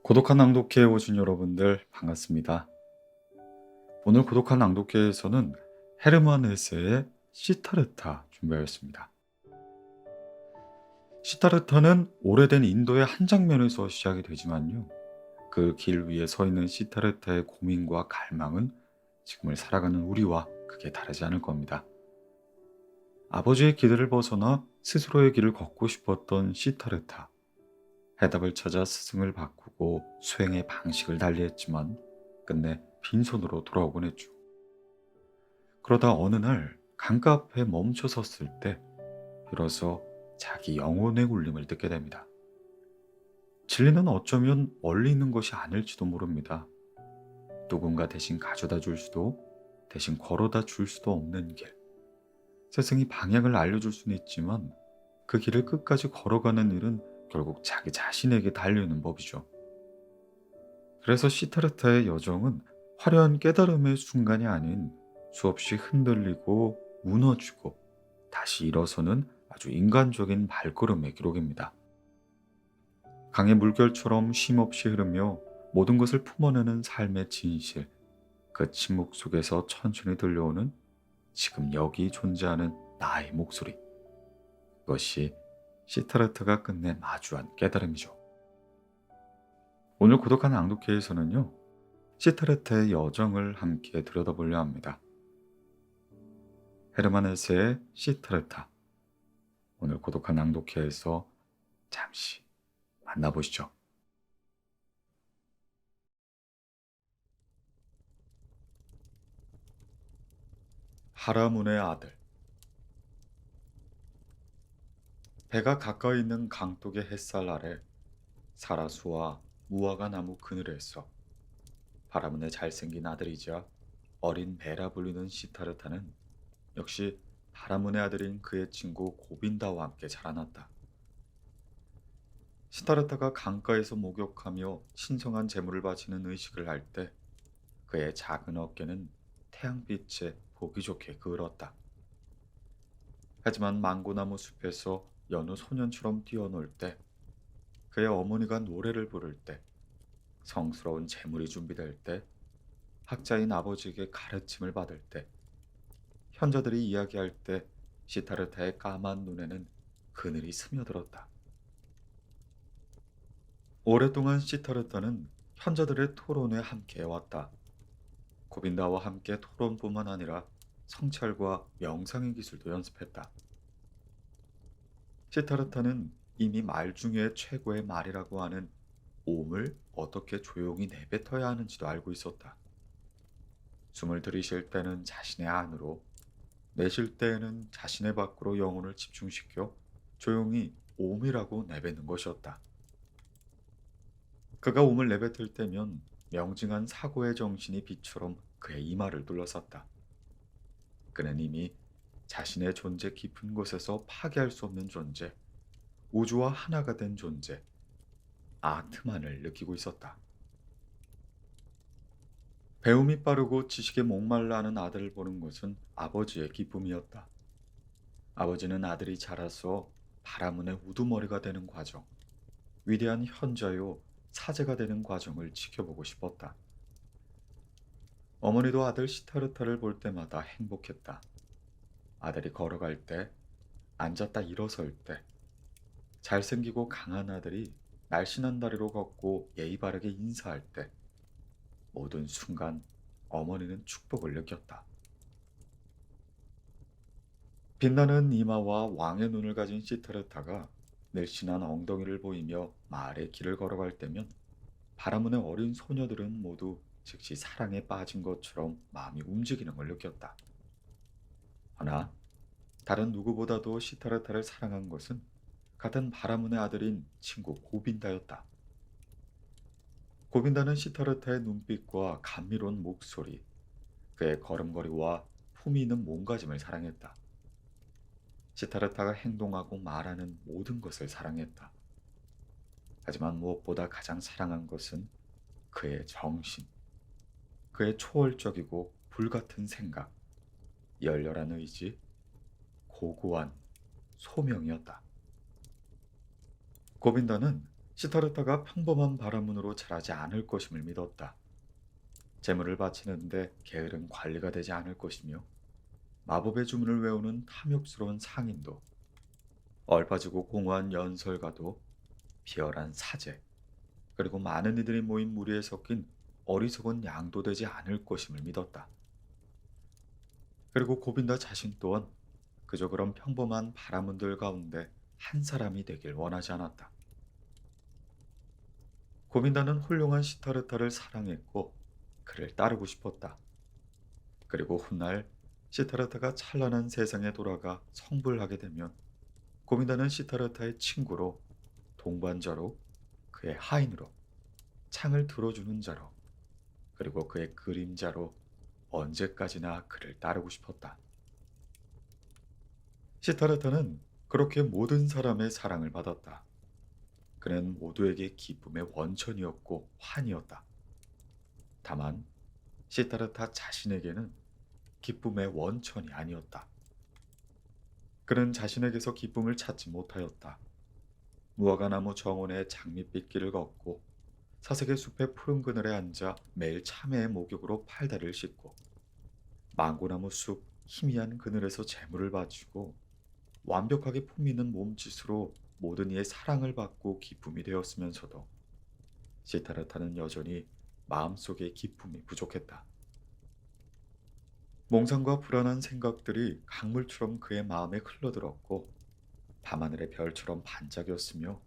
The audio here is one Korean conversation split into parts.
고독한 낭독회에 오신 여러분들 반갑습니다. 오늘 고독한 낭독회에서는 헤르만 헤세의 시타르타 준비하였습니다. 시타르타는 오래된 인도의 한 장면에서 시작이 되지만요. 그 길 위에 서 있는 시타르타의 고민과 갈망은 지금을 살아가는 우리와 크게 다르지 않을 겁니다. 아버지의 기대를 벗어나 스스로의 길을 걷고 싶었던 시타르타. 해답을 찾아 스승을 바꾸고 수행의 방식을 달리했지만 끝내 빈손으로 돌아오곤 했죠. 그러다 어느 날 강가 앞에 멈춰 섰을 때 비로소 자기 영혼의 울림을 듣게 됩니다. 진리는 어쩌면 멀리 있는 것이 아닐지도 모릅니다. 누군가 대신 가져다 줄 수도 대신 걸어다 줄 수도 없는 길. 스승이 방향을 알려줄 수는 있지만 그 길을 끝까지 걸어가는 일은 결국 자기 자신에게 달려있는 법이죠. 그래서 시타르타의 여정은 화려한 깨달음의 순간이 아닌 수없이 흔들리고 무너지고 다시 일어서는 아주 인간적인 발걸음의 기록입니다. 강의 물결처럼 쉼없이 흐르며 모든 것을 품어내는 삶의 진실, 그 침묵 속에서 천천히 들려오는 지금 여기 존재하는 나의 목소리. 그것이 시타르타가 끝내 마주한 깨달음이죠. 오늘 고독한 낭독회에서는요, 시타르타의 여정을 함께 들여다보려 합니다. 헤르만 헤세의 시타르타. 오늘 고독한 낭독회에서 잠시 만나보시죠. 하라문의 아들. 배가 가까이 있는 강둑의 햇살 아래 사라수와 무화과 나무 그늘에서 하라문의 잘생긴 아들이자 어린 배라 불리는 시타르타는 역시 하라문의 아들인 그의 친구 고빈다와 함께 자라났다. 시타르타가 강가에서 목욕하며 신성한 제물을 바치는 의식을 할 때 그의 작은 어깨는 태양빛에 보기 좋게 그을었다. 하지만 망고나무 숲에서 여느 소년처럼 뛰어놀 때, 그의 어머니가 노래를 부를 때, 성스러운 제물이 준비될 때, 학자인 아버지에게 가르침을 받을 때, 현자들이 이야기할 때 시타르타의 까만 눈에는 그늘이 스며들었다. 오랫동안 시타르타는 현자들의 토론에 함께해왔다. 고빈다와 함께 토론뿐만 아니라 성찰과 명상의 기술도 연습했다. 시타르타는 이미 말 중에 최고의 말이라고 하는 옴을 어떻게 조용히 내뱉어야 하는지도 알고 있었다. 숨을 들이쉴 때는 자신의 안으로, 내쉴 때에는 자신의 밖으로 영혼을 집중시켜 조용히 옴이라고 내뱉는 것이었다. 그가 옴을 내뱉을 때면 명징한 사고의 정신이 빛처럼 그의 이마를 둘러쌌다. 그는 이미 자신의 존재 깊은 곳에서 파괴할 수 없는 존재, 우주와 하나가 된 존재, 아트만을 느끼고 있었다. 배움이 빠르고 지식에 목말라 하는 아들을 보는 것은 아버지의 기쁨이었다. 아버지는 아들이 자라서 바라문의 우두머리가 되는 과정, 위대한 현자요 사제가 되는 과정을 지켜보고 싶었다. 어머니도 아들 시타르타를 볼 때마다 행복했다. 아들이 걸어갈 때, 앉았다 일어설 때, 잘생기고 강한 아들이 날씬한 다리로 걷고 예의 바르게 인사할 때, 모든 순간 어머니는 축복을 느꼈다. 빛나는 이마와 왕의 눈을 가진 시타르타가 늘씬한 엉덩이를 보이며 말의 길을 걸어갈 때면 바라문의 어린 소녀들은 모두 즉시 사랑에 빠진 것처럼 마음이 움직이는 걸 느꼈다. 하나, 다른 누구보다도 시타르타를 사랑한 것은 같은 바라문의 아들인 친구 고빈다였다. 고빈다는 시타르타의 눈빛과 감미로운 목소리, 그의 걸음걸이와 품위 있는 몸가짐을 사랑했다. 시타르타가 행동하고 말하는 모든 것을 사랑했다. 하지만 무엇보다 가장 사랑한 것은 그의 정신, 그의 초월적이고 불같은 생각, 열렬한 의지, 고고한 소명이었다. 고빈다는 시타르타가 평범한 바라문으로 자라지 않을 것임을 믿었다. 재물을 바치는데 게으른 관리가 되지 않을 것이며 마법의 주문을 외우는 탐욕스러운 상인도, 얼빠지고 공허한 연설가도, 비열한 사제, 그리고 많은 이들이 모인 무리에 섞인 어리석은 양도 되지 않을 것임을 믿었다. 그리고 고빈다 자신 또한 그저 그런 평범한 바라문들 가운데 한 사람이 되길 원하지 않았다. 고빈다는 훌륭한 시타르타를 사랑했고 그를 따르고 싶었다. 그리고 훗날 시타르타가 찬란한 세상에 돌아가 성불하게 되면 고민다는 시타르타의 친구로, 동반자로, 그의 하인으로, 창을 들어주는 자로, 그리고 그의 그림자로 언제까지나 그를 따르고 싶었다. 시타르타는 그렇게 모든 사람의 사랑을 받았다. 그는 모두에게 기쁨의 원천이었고 환이었다. 다만 시타르타 자신에게는 기쁨의 원천이 아니었다. 그는 자신에게서 기쁨을 찾지 못하였다. 무화과나무 정원의 장밋빛 길을 걷고 사색의 숲의 푸른 그늘에 앉아 매일 참외의 목욕으로 팔다리를 씻고 망고나무 숲 희미한 그늘에서 재물을 바치고 완벽하게 품위있는 몸짓으로 모든 이의 사랑을 받고 기쁨이 되었으면서도 시타르타는 여전히 마음속에 기쁨이 부족했다. 몽상과 불안한 생각들이 강물처럼 그의 마음에 흘러들었고 밤하늘의 별처럼 반짝였으며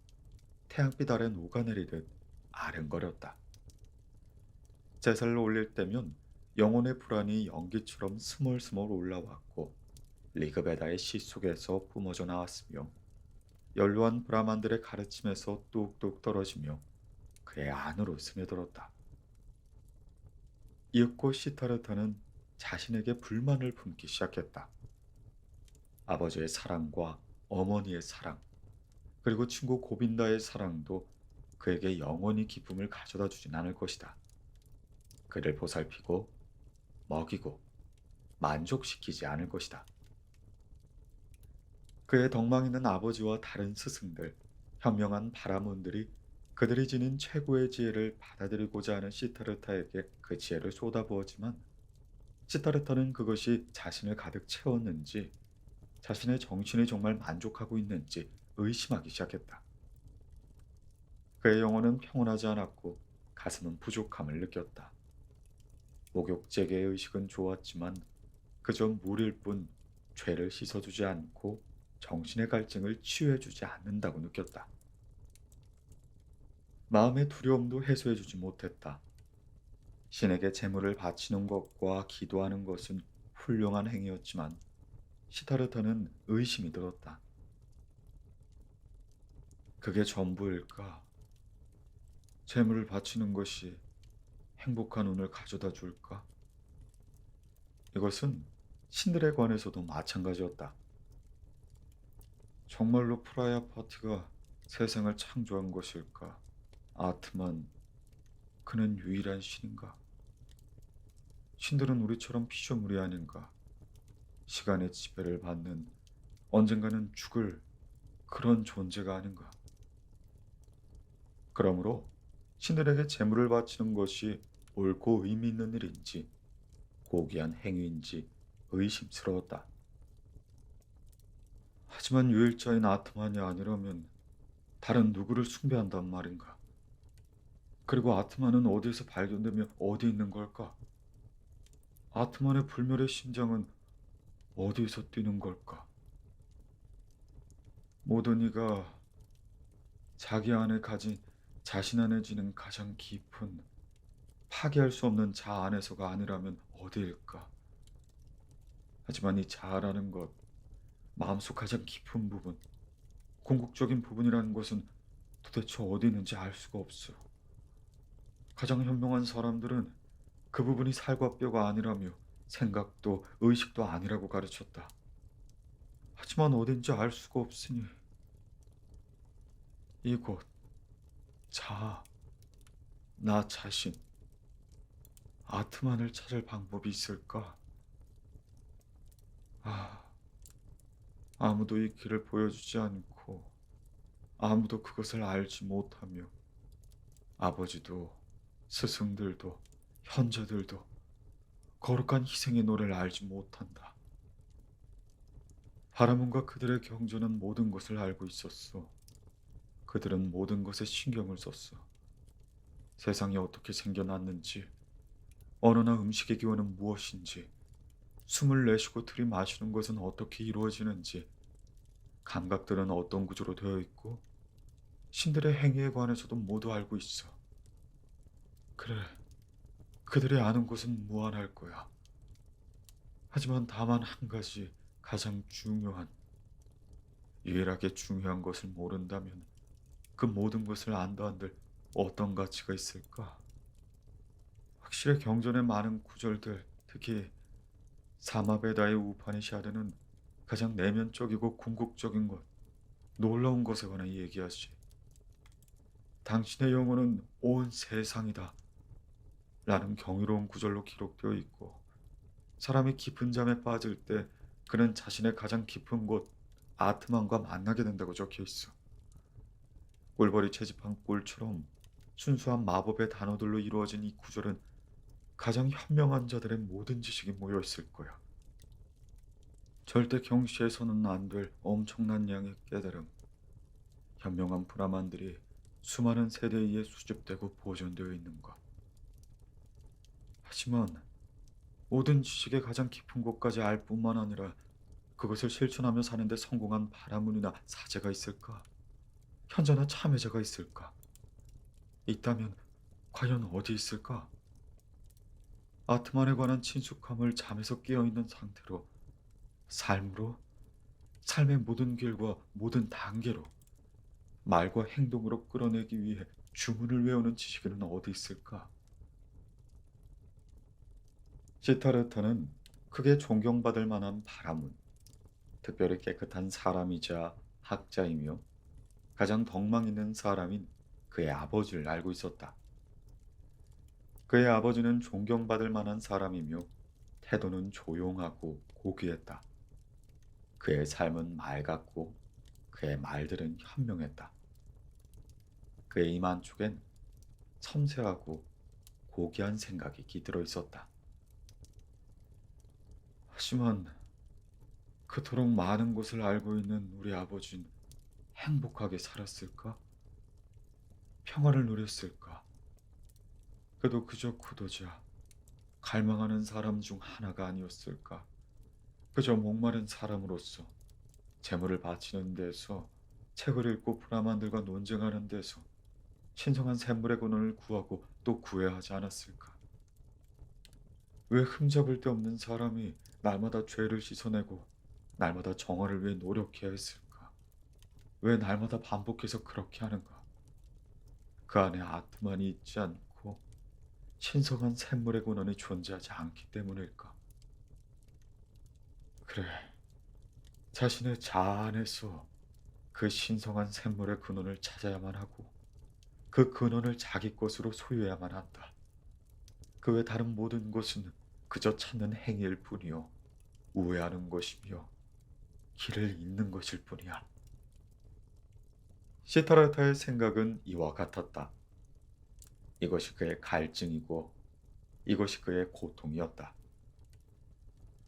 태양빛 아래 녹아내리듯 아른거렸다. 제사를 올릴 때면 영혼의 불안이 연기처럼 스멀스멀 올라왔고 리그베다의 시 속에서 뿜어져 나왔으며 연로한 브라만들의 가르침에서 뚝뚝 떨어지며 그의 안으로 스며들었다. 이윽고 시타르타는 자신에게 불만을 품기 시작했다. 아버지의 사랑과 어머니의 사랑, 그리고 친구 고빈다의 사랑도 그에게 영원히 기쁨을 가져다 주진 않을 것이다. 그를 보살피고 먹이고 만족시키지 않을 것이다. 그의 덕망 있는 아버지와 다른 스승들, 현명한 바라몬들이 그들이 지닌 최고의 지혜를 받아들이고자 하는 시타르타에게 그 지혜를 쏟아부었지만 시타르타는 그것이 자신을 가득 채웠는지, 자신의 정신이 정말 만족하고 있는지 의심하기 시작했다. 그의 영혼은 평온하지 않았고 가슴은 부족함을 느꼈다. 목욕제계의 의식은 좋았지만 그저 물일 뿐 죄를 씻어주지 않고 정신의 갈증을 치유해주지 않는다고 느꼈다. 마음의 두려움도 해소해주지 못했다. 신에게 제물을 바치는 것과 기도하는 것은 훌륭한 행위였지만 시타르타는 의심이 들었다. 그게 전부일까? 제물을 바치는 것이 행복한 운을 가져다 줄까? 이것은 신들에 관해서도 마찬가지였다. 정말로 프라야 파티가 세상을 창조한 것일까? 아트만, 그는 유일한 신인가? 신들은 우리처럼 피조물이 아닌가? 시간의 지배를 받는, 언젠가는 죽을 그런 존재가 아닌가? 그러므로 신들에게 제물을 바치는 것이 옳고 의미 있는 일인지 고귀한 행위인지 의심스러웠다. 하지만 유일자인 아트만이 아니라면 다른 누구를 숭배한단 말인가? 그리고 아트만은 어디에서 발견되며 어디 있는 걸까? 아트만의 불멸의 심장은 어디에서 뛰는 걸까? 모든 이가 자기 안에 가진 자신 안에 지는 가장 깊은 파괴할 수 없는 자아 안에서가 아니라면 어디일까? 하지만 이 자아라는 것, 마음속 가장 깊은 부분, 궁극적인 부분이라는 것은 도대체 어디 있는지 알 수가 없어. 가장 현명한 사람들은 그 부분이 살과 뼈가 아니라며 생각도 의식도 아니라고 가르쳤다. 하지만 어딘지 알 수가 없으니 이곳, 자아, 나 자신, 아트만을 찾을 방법이 있을까? 아, 아무도 이 길을 보여주지 않고 아무도 그것을 알지 못하며 아버지도 스승들도 형제들도 거룩한 희생의 노래를 알지 못한다. 바라문과 그들의 경전은 모든 것을 알고 있었어. 그들은 모든 것에 신경을 썼어. 세상이 어떻게 생겨났는지, 언어나 음식의 기원은 무엇인지, 숨을 내쉬고 들이마시는 것은 어떻게 이루어지는지, 감각들은 어떤 구조로 되어 있고, 신들의 행위에 관해서도 모두 알고 있어. 그래, 그들이 아는 것은 무한할 거야. 하지만 다만 한 가지 가장 중요한, 유일하게 중요한 것을 모른다면 그 모든 것을 안다 한들 어떤 가치가 있을까? 확실히 경전의 많은 구절들, 특히 사마베다의 우파니샤드는 가장 내면적이고 궁극적인 것, 놀라운 것에 관해 얘기하지. 당신의 영혼은 온 세상이다. 라는 경이로운 구절로 기록되어 있고, 사람이 깊은 잠에 빠질 때 그는 자신의 가장 깊은 곳, 아트만과 만나게 된다고 적혀 있어. 꿀벌이 채집한 꿀처럼 순수한 마법의 단어들로 이루어진 이 구절은 가장 현명한 자들의 모든 지식이 모여 있을 거야. 절대 경시해서는 안 될 엄청난 양의 깨달음, 현명한 브라만들이 수많은 세대에 의해 수집되고 보존되어 있는 것. 하지만 모든 지식의 가장 깊은 곳까지 알 뿐만 아니라 그것을 실천하며 사는데 성공한 바라문이나 사제가 있을까? 현자나 참여자가 있을까? 있다면 과연 어디 있을까? 아트만에 관한 친숙함을 잠에서 깨어있는 상태로, 삶으로, 삶의 모든 길과 모든 단계로, 말과 행동으로 끌어내기 위해 주문을 외우는 지식인은 어디 있을까? 시타르타는 크게 존경받을 만한 바라문, 특별히 깨끗한 사람이자 학자이며 가장 덕망 있는 사람인 그의 아버지를 알고 있었다. 그의 아버지는 존경받을 만한 사람이며 태도는 조용하고 고귀했다. 그의 삶은 맑았고 그의 말들은 현명했다. 그의 입 안쪽엔 섬세하고 고귀한 생각이 깃들어 있었다. 하지만 그토록 많은 것을 알고 있는 우리 아버지는 행복하게 살았을까? 평화를 누렸을까? 그도 그저 구도자, 갈망하는 사람 중 하나가 아니었을까? 그저 목마른 사람으로서 재물을 바치는 데서, 책을 읽고 브라만들과 논쟁하는 데서 신성한 샘물의 근원을 구하고 또 구해야 하지 않았을까? 왜 흠잡을 데 없는 사람이 날마다 죄를 씻어내고 날마다 정화를 위해 노력해야 했을까? 왜 날마다 반복해서 그렇게 하는가? 그 안에 아트만이 있지 않고 신성한 샘물의 근원이 존재하지 않기 때문일까? 그래, 자신의 자아 안에서 그 신성한 샘물의 근원을 찾아야만 하고 그 근원을 자기 것으로 소유해야만 한다. 그 외 다른 모든 것은 그저 찾는 행위일 뿐이요, 우회하는 것이며 길을 잇는 것일 뿐이야. 시타라타의 생각은 이와 같았다. 이것이 그의 갈증이고 이것이 그의 고통이었다.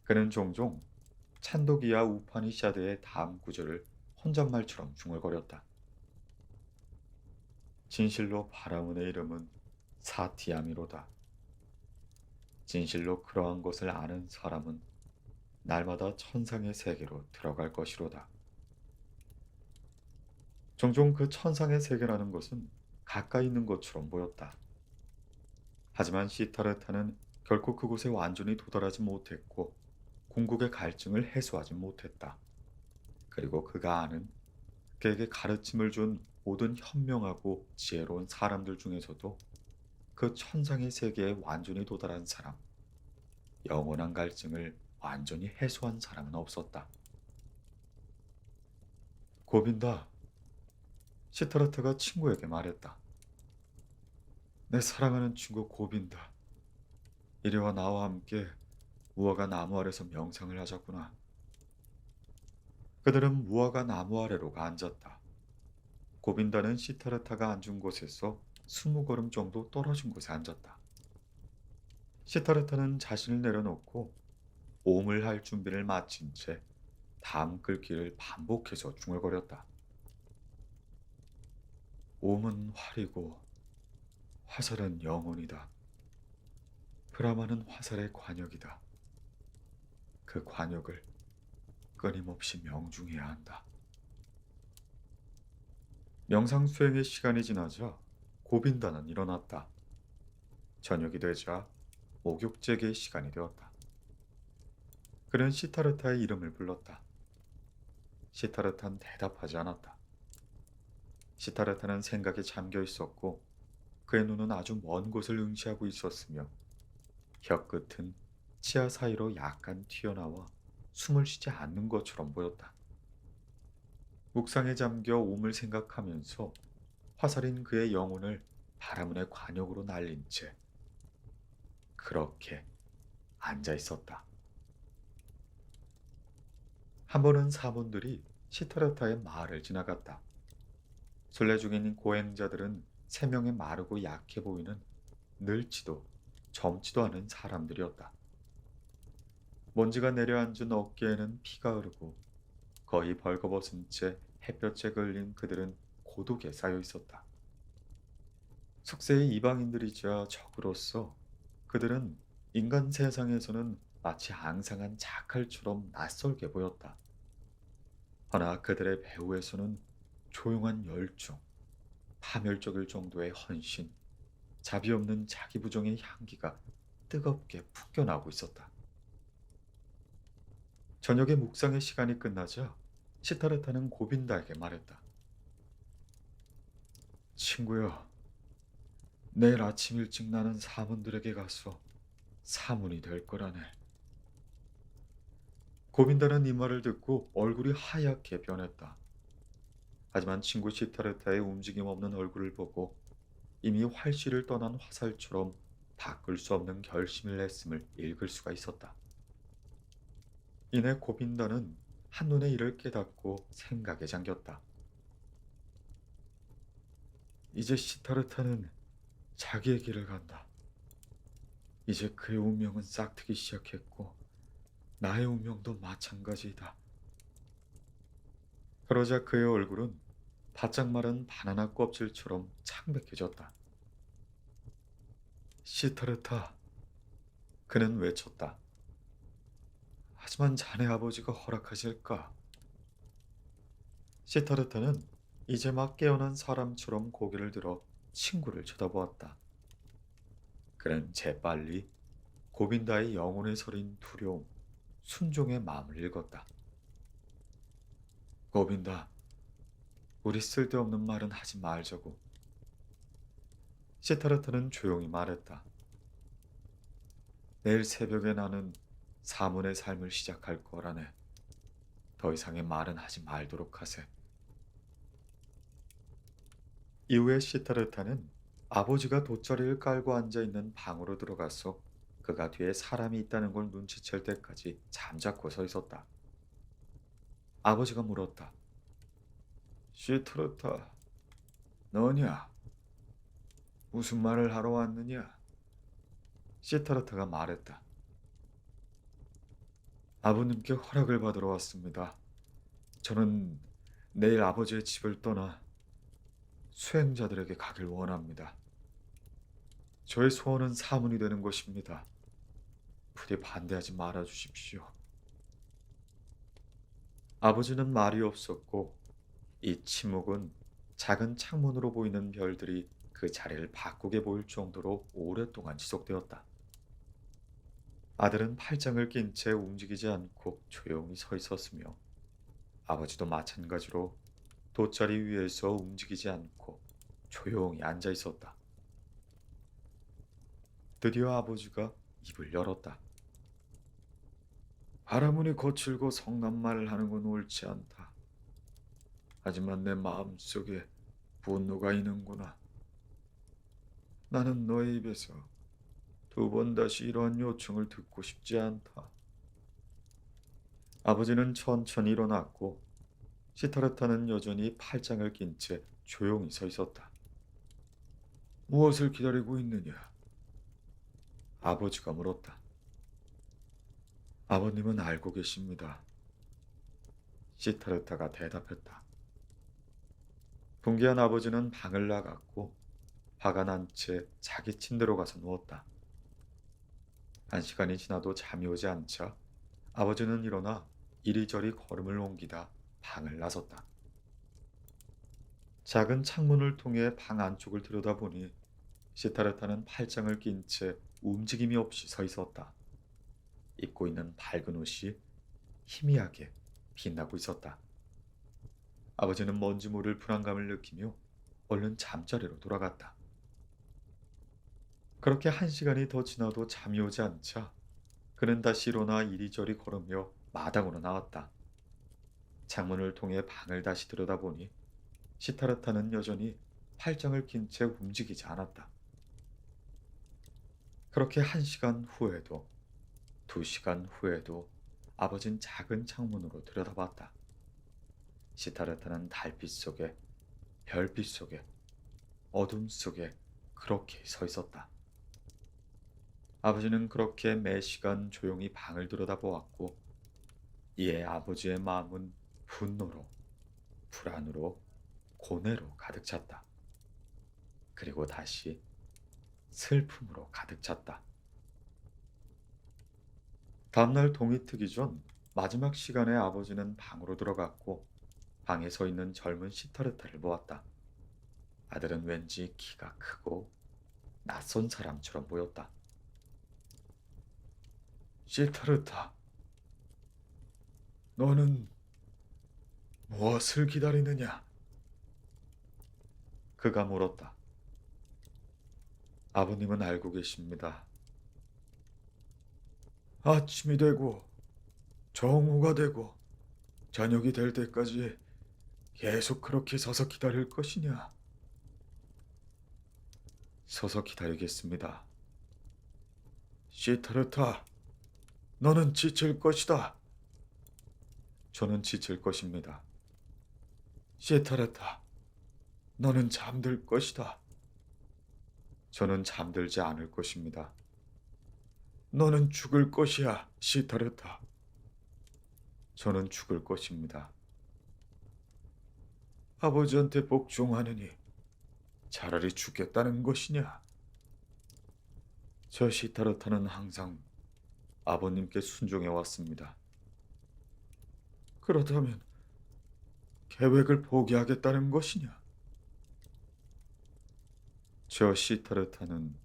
그는 종종 찬도기야 우파니샤드의 다음 구절을 혼잣말처럼 중얼거렸다. 진실로 바라문의 이름은 사티아미로다. 진실로 그러한 것을 아는 사람은 날마다 천상의 세계로 들어갈 것이로다. 종종 그 천상의 세계라는 것은 가까이 있는 것처럼 보였다. 하지만 시타르타는 결코 그곳에 완전히 도달하지 못했고 궁극의 갈증을 해소하지 못했다. 그리고 그가 아는, 그에게 가르침을 준 모든 현명하고 지혜로운 사람들 중에서도 그 천상의 세계에 완전히 도달한 사람, 영원한 갈증을 완전히 해소한 사람은 없었다. 고빈다. 시타르타가 친구에게 말했다. 내 사랑하는 친구 고빈다. 이리와 나와 함께 무화과 나무 아래서 명상을 하자꾸나. 그들은 무화과 나무 아래로 앉았다. 고빈다는 시타르타가 앉은 곳에서 20걸음 정도 떨어진 곳에 앉았다. 시타르타는 자신을 내려놓고 오음을 할 준비를 마친 채 다음 글귀를 반복해서 중얼거렸다. 오음은 활이고 화살은 영혼이다. 브라마는 화살의 관역이다. 그 관역을 끊임없이 명중해야 한다. 명상 수행의 시간이 지나자 고빈다는 일어났다. 저녁이 되자 목욕제기의 시간이 되었다. 그는 시타르타의 이름을 불렀다. 시타르타는 대답하지 않았다. 시타르타는 생각에 잠겨 있었고 그의 눈은 아주 먼 곳을 응시하고 있었으며 혀끝은 치아 사이로 약간 튀어나와 숨을 쉬지 않는 것처럼 보였다. 묵상에 잠겨 옴을 생각하면서 화살인 그의 영혼을 바라문의 관역으로 날린 채 그렇게 앉아 있었다. 한 번은 사본들이 시타르타의 마을을 지나갔다. 순례 중인 고행자들은 세 명의 마르고 약해 보이는 늙지도 젊지도 않은 사람들이었다. 먼지가 내려앉은 어깨에는 피가 흐르고 거의 벌거벗은 채 햇볕에 걸린 그들은 고독에 쌓여 있었다. 숙세의 이방인들이자 적으로서 그들은 인간 세상에서는 마치 앙상한 자칼처럼 낯설게 보였다. 허나 그들의 배후에서는 조용한 열중, 파멸적일 정도의 헌신, 자비 없는 자기 부정의 향기가 뜨겁게 풍겨나고 있었다. 저녁의 묵상의 시간이 끝나자 시타르타는 고빈다에게 말했다. 친구야, 내일 아침 일찍 나는 사문들에게 가서 사문이 될 거라네. 고빈다는 이 말을 듣고 얼굴이 하얗게 변했다. 하지만 친구 시타르타의 움직임 없는 얼굴을 보고 이미 활시를 떠난 화살처럼 바꿀 수 없는 결심을 했음을 읽을 수가 있었다. 이내 고빈다는 한눈에 이를 깨닫고 생각에 잠겼다. 이제 시타르타는 자기의 길을 간다. 이제 그의 운명은 싹트기 시작했고 나의 운명도 마찬가지이다. 그러자 그의 얼굴은 바짝 마른 바나나 껍질처럼 창백해졌다. 시타르타, 그는 외쳤다. 하지만 자네 아버지가 허락하실까? 시타르타는 이제 막 깨어난 사람처럼 고개를 들어 친구를 쳐다보았다. 그는 재빨리 고빈다의 영혼에 서린 두려움, 순종의 마음을 읽었다. 고빈다, 우리 쓸데없는 말은 하지 말자고. 시타르타는 조용히 말했다. 내일 새벽에 나는 사문의 삶을 시작할 거라네. 더 이상의 말은 하지 말도록 하세. 이후에 시타르타는 아버지가 돗자리를 깔고 앉아있는 방으로 들어가서 그가 뒤에 사람이 있다는 걸 눈치챌 때까지 잠자코 서 있었다. 아버지가 물었다. 시타르타, 너냐? 무슨 말을 하러 왔느냐? 시타르타가 말했다. 아버님께 허락을 받으러 왔습니다. 저는 내일 아버지의 집을 떠나 수행자들에게 가길 원합니다. 저의 소원은 사문이 되는 것입니다. 부디 반대하지 말아 주십시오. 아버지는 말이 없었고 이 침묵은 작은 창문으로 보이는 별들이 그 자리를 바꾸게 보일 정도로 오랫동안 지속되었다. 아들은 팔짱을 낀 채 움직이지 않고 조용히 서 있었으며 아버지도 마찬가지로 돗자리 위에서 움직이지 않고 조용히 앉아 있었다. 드디어 아버지가 입을 열었다. 바라문이 거칠고 성난 말을 하는 건 옳지 않다. 하지만 내 마음속에 분노가 있는구나. 나는 너의 입에서 두 번 다시 이러한 요청을 듣고 싶지 않다. 아버지는 천천히 일어났고 시타르타는 여전히 팔짱을 낀 채 조용히 서 있었다. 무엇을 기다리고 있느냐? 아버지가 물었다. 아버님은 알고 계십니다. 시타르타가 대답했다. 분개한 아버지는 방을 나갔고 화가 난 채 자기 침대로 가서 누웠다. 1시간이 지나도 잠이 오지 않자 아버지는 일어나 이리저리 걸음을 옮기다 방을 나섰다. 작은 창문을 통해 방 안쪽을 들여다보니 시타르타는 팔짱을 낀 채 움직임이 없이 서 있었다. 입고 있는 밝은 옷이 희미하게 빛나고 있었다. 아버지는 뭔지 모를 불안감을 느끼며 얼른 잠자리로 돌아갔다. 그렇게 1시간이 더 지나도 잠이 오지 않자 그는 다시 일어나 이리저리 걸으며 마당으로 나왔다. 창문을 통해 방을 다시 들여다보니 시타르타는 여전히 팔짱을 낀 채 움직이지 않았다. 그렇게 1시간 후에도 2시간 후에도 아버진 작은 창문으로 들여다봤다. 시타르타는 달빛 속에, 별빛 속에, 어둠 속에 그렇게 서 있었다. 아버지는 그렇게 매 시간 조용히 방을 들여다보았고 이에 아버지의 마음은 분노로, 불안으로, 고뇌로 가득 찼다. 그리고 다시 슬픔으로 가득 찼다. 다음날 동이 트기 전 마지막 시간에 아버지는 방으로 들어갔고 방에 서 있는 젊은 시타르타를 보았다. 아들은 왠지 키가 크고 낯선 사람처럼 보였다. 시타르타, 너는 무엇을 기다리느냐? 그가 물었다. 아버님은 알고 계십니다. 아침이 되고 정오가 되고 저녁이 될 때까지 계속 그렇게 서서 기다릴 것이냐? 서서 기다리겠습니다. 시타르타, 너는 지칠 것이다. 저는 지칠 것입니다. 시타르타, 너는 잠들 것이다. 저는 잠들지 않을 것입니다. 너는 죽을 것이야, 시타르타. 저는 죽을 것입니다. 아버지한테 복종하느니 차라리 죽겠다는 것이냐? 저 시타르타는 항상 아버님께 순종해 왔습니다. 그렇다면 계획을 포기하겠다는 것이냐? 저 시타르타는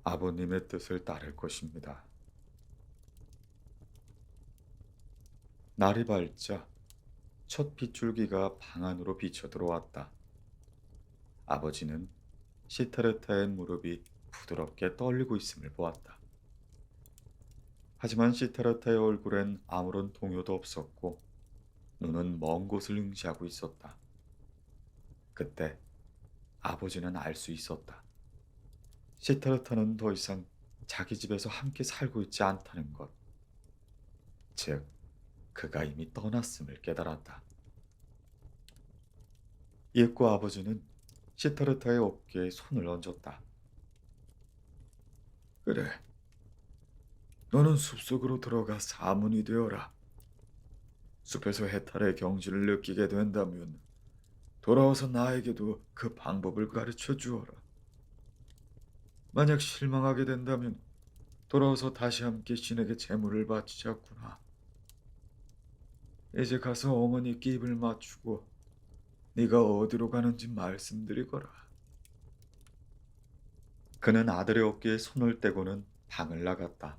아버님의 뜻을 따를 것입니다. 날이 밝자 첫 빗줄기가 방 안으로 비쳐 들어왔다. 아버지는 시타르타의 무릎이 부드럽게 떨리고 있음을 보았다. 하지만 시타르타의 얼굴엔 아무런 동요도 없었고 눈은 먼 곳을 응시하고 있었다. 그때 아버지는 알 수 있었다. 시타르타는 더 이상 자기 집에서 함께 살고 있지 않다는 것. 즉, 그가 이미 떠났음을 깨달았다. 옛고 아버지는 시타르타의 어깨에 손을 얹었다. 그래, 너는 숲속으로 들어가 사문이 되어라. 숲에서 해탈의 경지를 느끼게 된다면 돌아와서 나에게도 그 방법을 가르쳐 주어라. 만약 실망하게 된다면 돌아와서 다시 함께 신에게 제물을 바치자꾸나. 이제 가서 어머니께 입을 맞추고 네가 어디로 가는지 말씀드리거라. 그는 아들의 어깨에 손을 떼고는 방을 나갔다.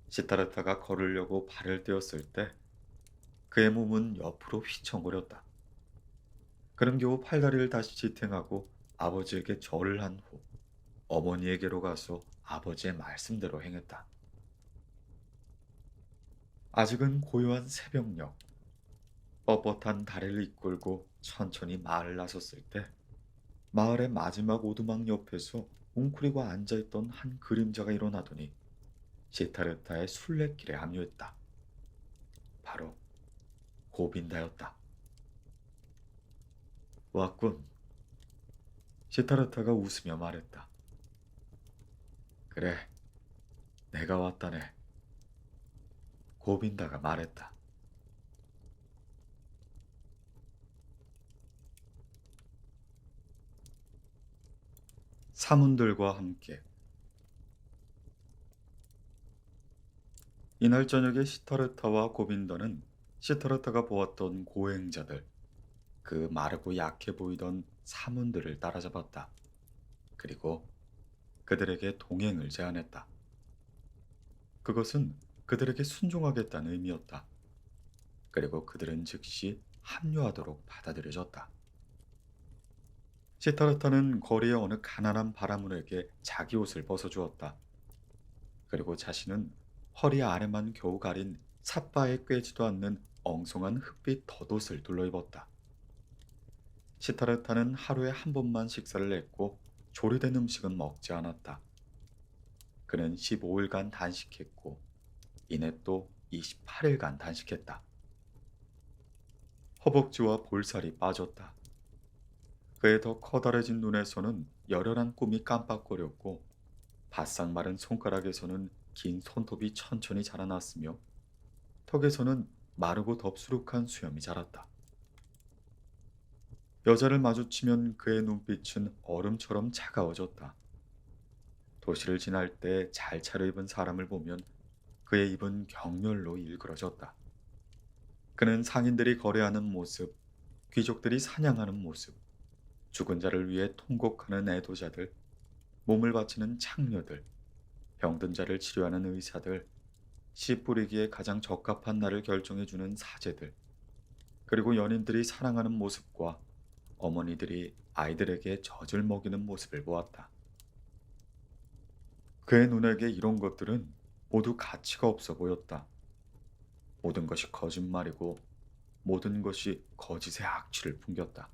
시타르타가 걸으려고 발을 떼었을 때 그의 몸은 옆으로 휘청거렸다. 그는 겨우 팔다리를 다시 지탱하고 아버지에게 절을 한 후 어머니에게로 가서 아버지의 말씀대로 행했다. 아직은 고요한 새벽녘, 뻣뻣한 다리를 이끌고 천천히 마을을 나섰을 때 마을의 마지막 오두막 옆에서 웅크리고 앉아있던 한 그림자가 일어나더니 시타르타의 순례길에 합류했다. 바로 고빈다였다. 왔군. 시타르타가 웃으며 말했다. 그래, 내가 왔다네. 고빈다가 말했다. 사문들과 함께 이날 저녁에 시타르타와 고빈더는 시타르타가 보았던 고행자들, 그 마르고 약해 보이던 사문들을 따라잡았다. 그리고 그들에게 동행을 제안했다. 그것은 그들에게 순종하겠다는 의미였다. 그리고 그들은 즉시 합류하도록 받아들여졌다. 시타르타는 거리의 어느 가난한 바라문에게 자기 옷을 벗어주었다. 그리고 자신은 허리 아래만 겨우 가린 삿바에 꿰지도 않는 엉성한 흑빛 덧옷을 둘러입었다. 시타르타는 하루에 한 번만 식사를 했고 조리된 음식은 먹지 않았다. 그는 15일간 단식했고 이내 또 28일간 단식했다. 허벅지와 볼살이 빠졌다. 그의 더 커다래진 눈에서는 열혈한 꿈이 깜빡거렸고 바싹 마른 손가락에서는 긴 손톱이 천천히 자라났으며 턱에서는 마르고 덥수룩한 수염이 자랐다. 여자를 마주치면 그의 눈빛은 얼음처럼 차가워졌다. 도시를 지날 때 잘 차려입은 사람을 보면 그의 입은 경멸로 일그러졌다. 그는 상인들이 거래하는 모습, 귀족들이 사냥하는 모습, 죽은 자를 위해 통곡하는 애도자들, 몸을 바치는 창녀들, 병든 자를 치료하는 의사들, 씨 뿌리기에 가장 적합한 날을 결정해주는 사제들, 그리고 연인들이 사랑하는 모습과 어머니들이 아이들에게 젖을 먹이는 모습을 보았다. 그의 눈에게 이런 것들은 모두 가치가 없어 보였다. 모든 것이 거짓말이고 모든 것이 거짓의 악취를 풍겼다.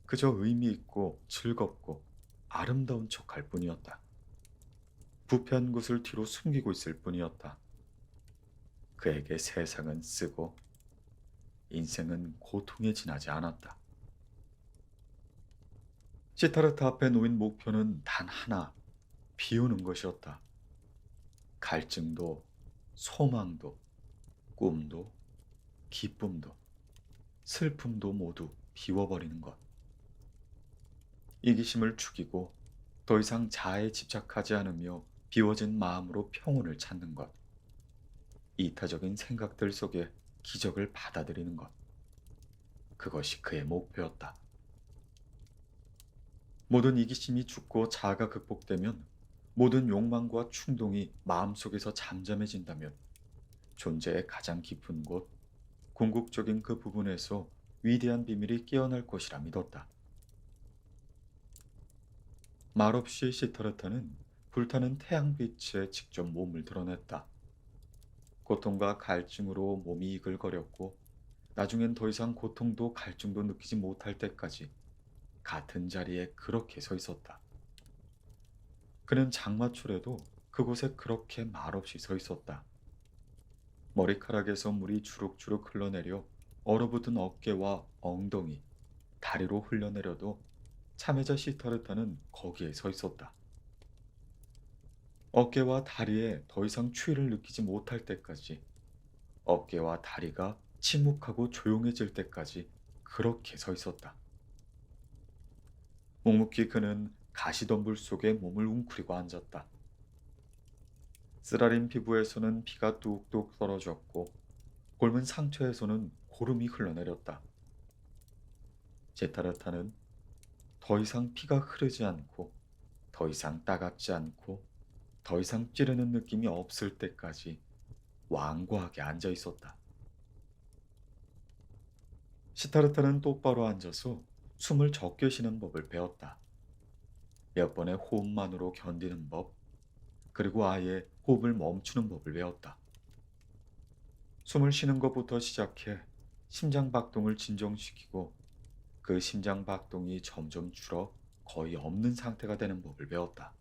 그저 의미 있고 즐겁고 아름다운 척할 뿐이었다. 부패한 것을 뒤로 숨기고 있을 뿐이었다. 그에게 세상은 쓰고 인생은 고통에 지나지 않았다. 시타르타 앞에 놓인 목표는 단 하나, 비우는 것이었다. 갈증도, 소망도, 꿈도, 기쁨도, 슬픔도 모두 비워버리는 것. 이기심을 죽이고 더 이상 자아에 집착하지 않으며 비워진 마음으로 평온을 찾는 것. 이타적인 생각들 속에 기적을 받아들이는 것. 그것이 그의 목표였다. 모든 이기심이 죽고 자아가 극복되면 모든 욕망과 충동이 마음속에서 잠잠해진다면 존재의 가장 깊은 곳, 궁극적인 그 부분에서 위대한 비밀이 깨어날 것이라 믿었다. 말없이 시타르타는 불타는 태양빛에 직접 몸을 드러냈다. 고통과 갈증으로 몸이 이글거렸고 나중엔 더 이상 고통도 갈증도 느끼지 못할 때까지 같은 자리에 그렇게 서 있었다. 그는 장마철에도 그곳에 그렇게 말없이 서 있었다. 머리카락에서 물이 주룩주룩 흘러내려 얼어붙은 어깨와 엉덩이, 다리로 흘러내려도 참여자 시타르타는 거기에 서 있었다. 어깨와 다리에 더 이상 추위를 느끼지 못할 때까지, 어깨와 다리가 침묵하고 조용해질 때까지 그렇게 서 있었다. 묵묵히 그는 가시덤불 속에 몸을 웅크리고 앉았다. 쓰라린 피부에서는 피가 뚝뚝 떨어졌고 곪은 상처에서는 고름이 흘러내렸다. 제타르타는 더 이상 피가 흐르지 않고 더 이상 따갑지 않고 더 이상 찌르는 느낌이 없을 때까지 완고하게 앉아 있었다. 시타르타는 똑바로 앉아서 숨을 적게 쉬는 법을 배웠다. 몇 번의 호흡만으로 견디는 법, 그리고 아예 호흡을 멈추는 법을 배웠다. 숨을 쉬는 것부터 시작해 심장 박동을 진정시키고 그 심장 박동이 점점 줄어 거의 없는 상태가 되는 법을 배웠다.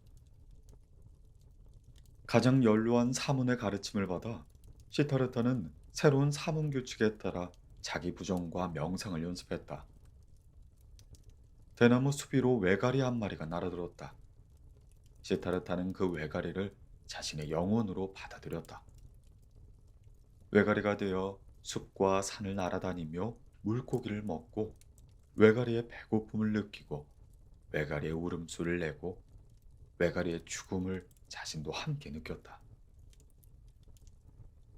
가장 연로한 사문의 가르침을 받아 시타르타는 새로운 사문 규칙에 따라 자기 부정과 명상을 연습했다. 대나무 숲 위로 외가리 한 마리가 날아들었다. 시타르타는 그 외가리를 자신의 영혼으로 받아들였다. 외가리가 되어 숲과 산을 날아다니며 물고기를 먹고 외가리의 배고픔을 느끼고 외가리의 울음소리를 내고 외가리의 죽음을 자신도 함께 느꼈다.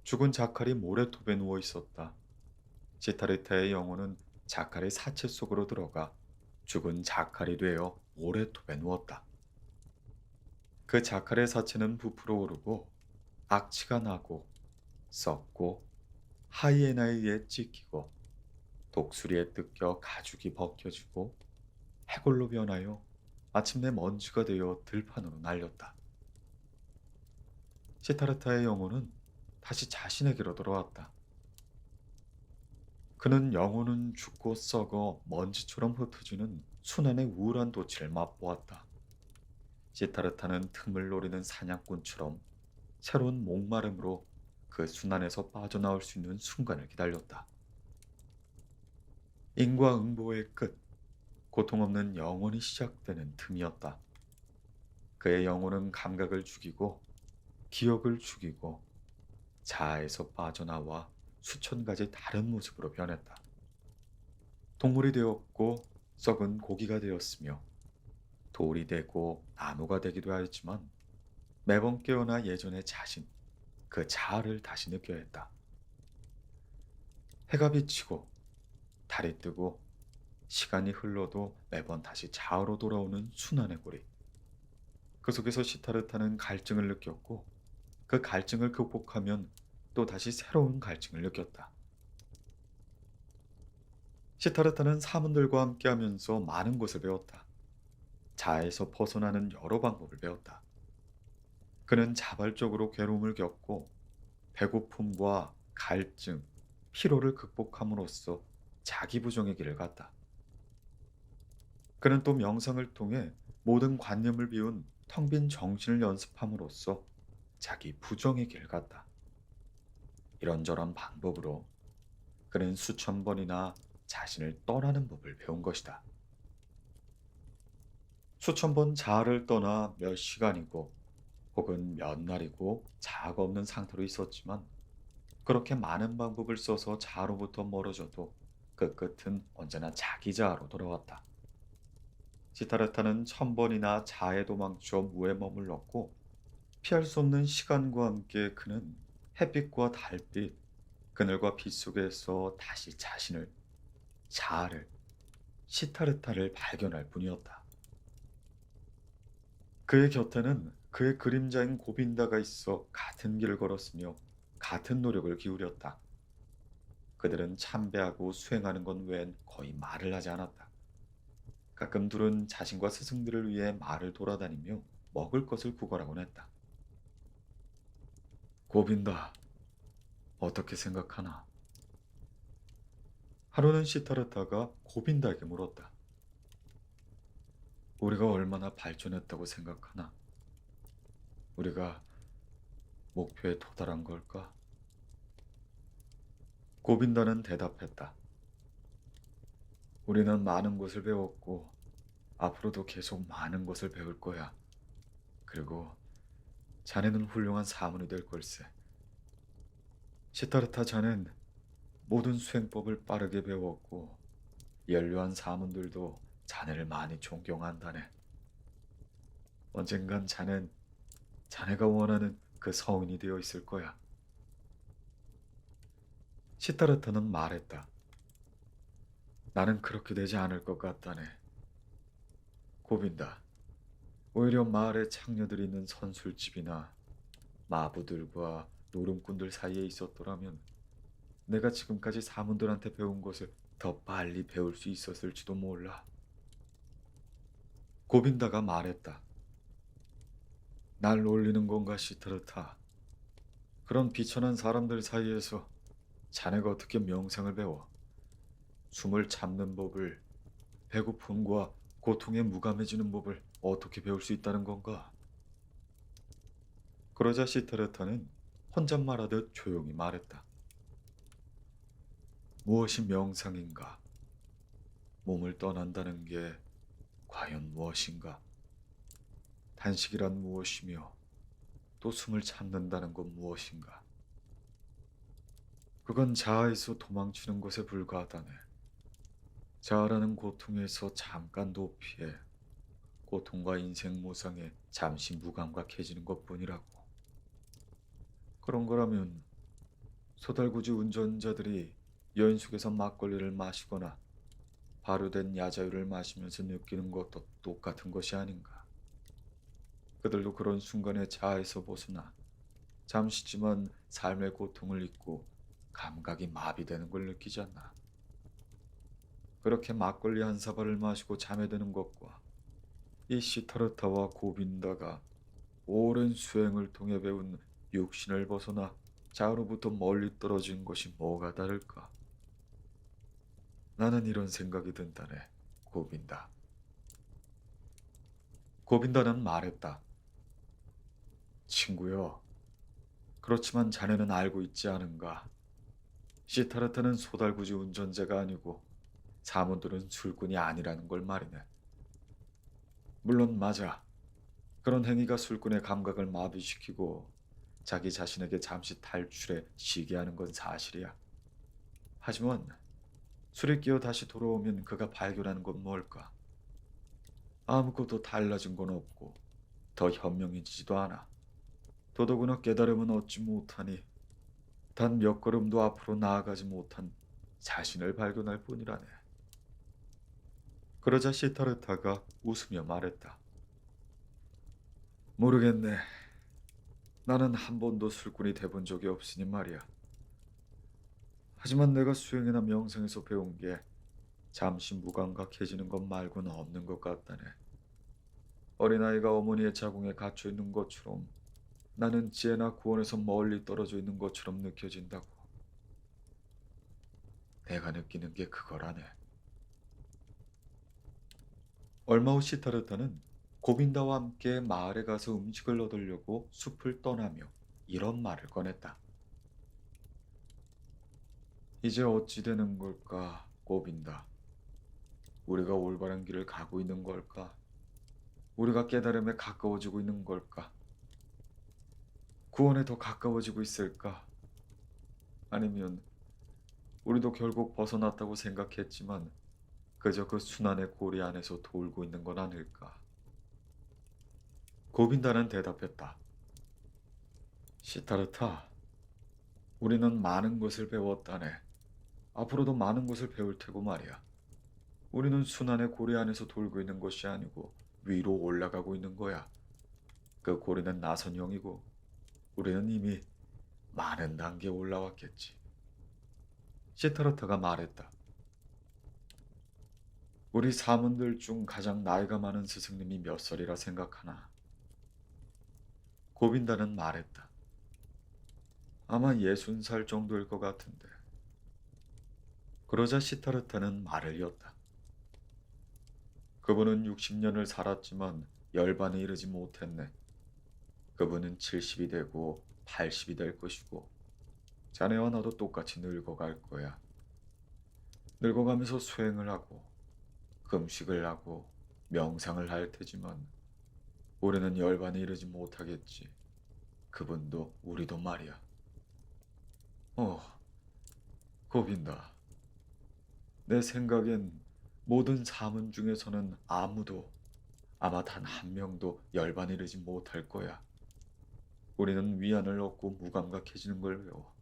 죽은 자칼이 모래톱에 누워 있었다. 시타르타의 영혼은 자칼의 사체 속으로 들어가 죽은 자칼이 되어 모래톱에 누웠다. 그 자칼의 사체는 부풀어 오르고 악취가 나고 썩고 하이에나에 의해 찢기고 독수리에 뜯겨 가죽이 벗겨지고 해골로 변하여 마침내 먼지가 되어 들판으로 날렸다. 시타르타의 영혼은 다시 자신에게로 돌아왔다. 그는 영혼은 죽고 썩어 먼지처럼 흩어지는 순환의 우울한 도치를 맛보았다. 시타르타는 틈을 노리는 사냥꾼처럼 새로운 목마름으로 그 순환에서 빠져나올 수 있는 순간을 기다렸다. 인과응보의 끝, 고통 없는 영혼이 시작되는 틈이었다. 그의 영혼은 감각을 죽이고 기억을 죽이고 자아에서 빠져나와 수천 가지 다른 모습으로 변했다. 동물이 되었고 썩은 고기가 되었으며 돌이 되고 나무가 되기도 하였지만 매번 깨어나 예전의 자신, 그 자아를 다시 느껴야 했다. 해가 비치고 달이 뜨고 시간이 흘러도 매번 다시 자아로 돌아오는 순환의 고리. 그 속에서 시타르타는 갈증을 느꼈고 그 갈증을 극복하면 또 다시 새로운 갈증을 느꼈다. 시타르타는 사문들과 함께하면서 많은 것을 배웠다. 자아에서 벗어나는 여러 방법을 배웠다. 그는 자발적으로 괴로움을 겪고 배고픔과 갈증, 피로를 극복함으로써 자기 부정의 길을 갔다. 그는 또 명상을 통해 모든 관념을 비운 텅 빈 정신을 연습함으로써 자기 부정의 길을 갔다. 이런저런 방법으로 그는 수천 번이나 자신을 떠나는 법을 배운 것이다. 수천 번 자아를 떠나 몇 시간이고 혹은 몇 날이고 자아가 없는 상태로 있었지만 그렇게 많은 방법을 써서 자아로부터 멀어져도 그 끝은 언제나 자기 자아로 돌아왔다. 시타르타는 천 번이나 자아에 도망쳐 무에 머물렀고 피할 수 없는 시간과 함께 그는 햇빛과 달빛, 그늘과 빛 속에서 다시 자신을, 자아를, 시타르타를 발견할 뿐이었다. 그의 곁에는 그의 그림자인 고빈다가 있어 같은 길을 걸었으며 같은 노력을 기울였다. 그들은 참배하고 수행하는 것 외엔 거의 말을 하지 않았다. 가끔 둘은 자신과 스승들을 위해 말을 돌아다니며 먹을 것을 구걸하곤 했다. 고빈다, 어떻게 생각하나? 하루는 시타르타가 고빈다에게 물었다. 우리가 얼마나 발전했다고 생각하나? 우리가 목표에 도달한 걸까? 고빈다는 대답했다. 우리는 많은 것을 배웠고 앞으로도 계속 많은 것을 배울 거야. 그리고 자네는 훌륭한 사문이 될 걸세. 시타르타, 자넨 모든 수행법을 빠르게 배웠고 연료한 사문들도 자네를 많이 존경한다네. 언젠간 자넨 자네가 원하는 그 성인이 되어 있을 거야. 시타르타는 말했다. 나는 그렇게 되지 않을 것 같다네. 고빈다. 오히려 마을에 창녀들이 있는 선술집이나 마부들과 노름꾼들 사이에 있었더라면 내가 지금까지 사문들한테 배운 것을 더 빨리 배울 수 있었을지도 몰라. 고빈다가 말했다. 날 놀리는 건가, 시타르타? 그런 비천한 사람들 사이에서 자네가 어떻게 명상을 배워? 숨을 참는 법을, 배고픔과 고통에 무감해지는 법을 어떻게 배울 수 있다는 건가? 그러자 시타르타는 혼잣말하듯 조용히 말했다. 무엇이 명상인가? 몸을 떠난다는 게 과연 무엇인가? 단식이란 무엇이며 또 숨을 참는다는 건 무엇인가? 그건 자아에서 도망치는 것에 불과하다네. 자아라는 고통에서 잠깐도 피해 고통과 인생 무상에 잠시 무감각해지는 것뿐이라고. 그런 거라면 소달구지 운전자들이 연속해서 막걸리를 마시거나 발효된 야자유를 마시면서 느끼는 것도 똑같은 것이 아닌가. 그들도 그런 순간에 자아에서 벗어나 잠시지만 삶의 고통을 잊고 감각이 마비되는 걸 느끼지 않나. 그렇게 막걸리 한 사발을 마시고 잠에 드는 것과 이 시타르타와 고빈다가 오랜 수행을 통해 배운 육신을 벗어나 자아로부터 멀리 떨어진 것이 뭐가 다를까? 나는 이런 생각이 든다네. 고빈다. 고빈다는 말했다. 친구여, 그렇지만 자네는 알고 있지 않은가? 시타르타는 소달구지 운전자가 아니고 사문들은 술꾼이 아니라는 걸 말이네. 물론 맞아. 그런 행위가 술꾼의 감각을 마비시키고 자기 자신에게 잠시 탈출해 쉬게 하는 건 사실이야. 하지만 술에 끼어 다시 돌아오면 그가 발견하는 건 뭘까? 아무것도 달라진 건 없고 더 현명해지지도 않아. 더더구나 깨달음은 얻지 못하니 단 몇 걸음도 앞으로 나아가지 못한 자신을 발견할 뿐이라네. 그러자 시타르타가 웃으며 말했다. 모르겠네. 나는 한 번도 술꾼이 돼본 적이 없으니 말이야. 하지만 내가 수행이나 명상에서 배운 게 잠시 무감각해지는 것 말고는 없는 것 같다네. 어린아이가 어머니의 자궁에 갇혀 있는 것처럼 나는 지혜나 구원에서 멀리 떨어져 있는 것처럼 느껴진다고. 내가 느끼는 게 그거라네. 얼마 후 시타르타는 고빈다와 함께 마을에 가서 음식을 얻으려고 숲을 떠나며 이런 말을 꺼냈다. 이제 어찌 되는 걸까, 고빈다. 우리가 올바른 길을 가고 있는 걸까? 우리가 깨달음에 가까워지고 있는 걸까? 구원에 더 가까워지고 있을까? 아니면 우리도 결국 벗어났다고 생각했지만 그저 그 순환의 고리 안에서 돌고 있는 건 아닐까? 고빈다는 대답했다. 시타르타, 우리는 많은 것을 배웠다네. 앞으로도 많은 것을 배울 테고 말이야. 우리는 순환의 고리 안에서 돌고 있는 것이 아니고 위로 올라가고 있는 거야. 그 고리는 나선형이고 우리는 이미 많은 단계에 올라왔겠지. 시타르타가 말했다. 우리 사문들 중 가장 나이가 많은 스승님이 몇 살이라 생각하나? 고빈다는 말했다. 아마 60살 정도일 것 같은데. 그러자 시타르타는 말을 이었다. 그분은 60년을 살았지만 열반에 이르지 못했네. 그분은 70이 되고 80이 될 것이고 자네와 나도 똑같이 늙어갈 거야. 늙어가면서 수행을 하고 금식을 하고 명상을 할 테지만 우리는 열반에 이르지 못하겠지. 그분도 우리도 말이야. 어, 고빈다. 내 생각엔 모든 사문 중에서는 아무도 아마 단 한 명도 열반에 이르지 못할 거야. 우리는 위안을 얻고 무감각해지는 걸 배워.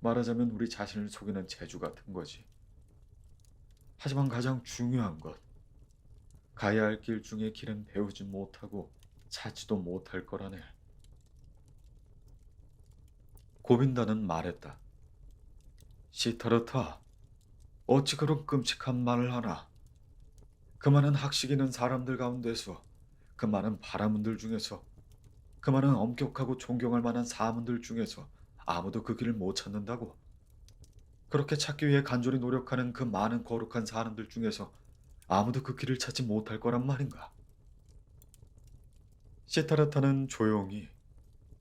말하자면 우리 자신을 속이는 재주 같은 거지. 하지만 가장 중요한 것, 가야 할 길 중에 길은 배우지 못하고 찾지도 못할 거라네. 고빈다는 말했다. 시타르타, 어찌 그런 끔찍한 말을 하나? 그 많은 학식 있는 사람들 가운데서, 그 많은 바라문들 중에서, 그 많은 엄격하고 존경할 만한 사문들 중에서 아무도 그 길을 못 찾는다고? 그렇게 찾기 위해 간절히 노력하는 그 많은 거룩한 사람들 중에서 아무도 그 길을 찾지 못할 거란 말인가? 시타르타는 조용히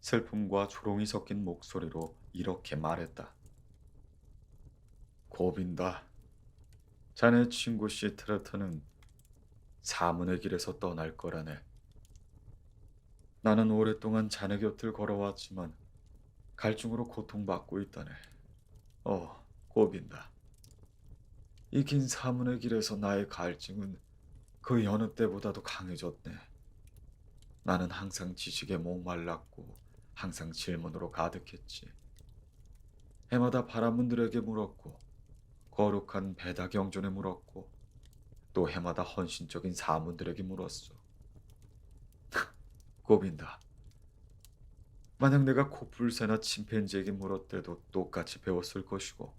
슬픔과 조롱이 섞인 목소리로 이렇게 말했다. 고빈다. 자네 친구 시타르타는 사문의 길에서 떠날 거라네. 나는 오랫동안 자네 곁을 걸어왔지만 갈증으로 고통받고 있다네. 고빈다. 이 긴 사문의 길에서 나의 갈증은 그 여느 때보다도 강해졌네. 나는 항상 지식에 목말랐고 항상 질문으로 가득했지. 해마다 바라문들에게 물었고 거룩한 베다경전에 물었고 또 해마다 헌신적인 사문들에게 물었어. 고빈다. 만약 내가 코뿔새나 침팬지에게 물었대도 똑같이 배웠을 것이고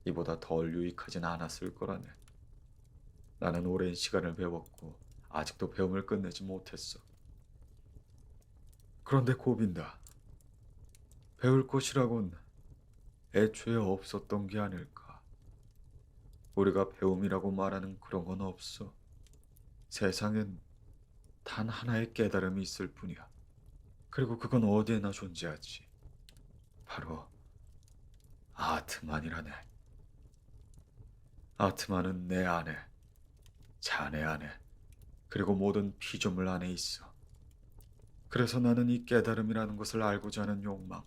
이보다 덜 유익하진 않았을 거라네. 나는 오랜 시간을 배웠고 아직도 배움을 끝내지 못했어. 그런데 고빈다. 배울 것이라곤 애초에 없었던 게 아닐까. 우리가 배움이라고 말하는 그런 건 없어. 세상엔 단 하나의 깨달음이 있을 뿐이야. 그리고 그건 어디에나 존재하지. 바로 아트만이라네. 아트만은 내 안에, 자네 안에, 그리고 모든 피조물 안에 있어. 그래서 나는 이 깨달음이라는 것을 알고자 하는 욕망,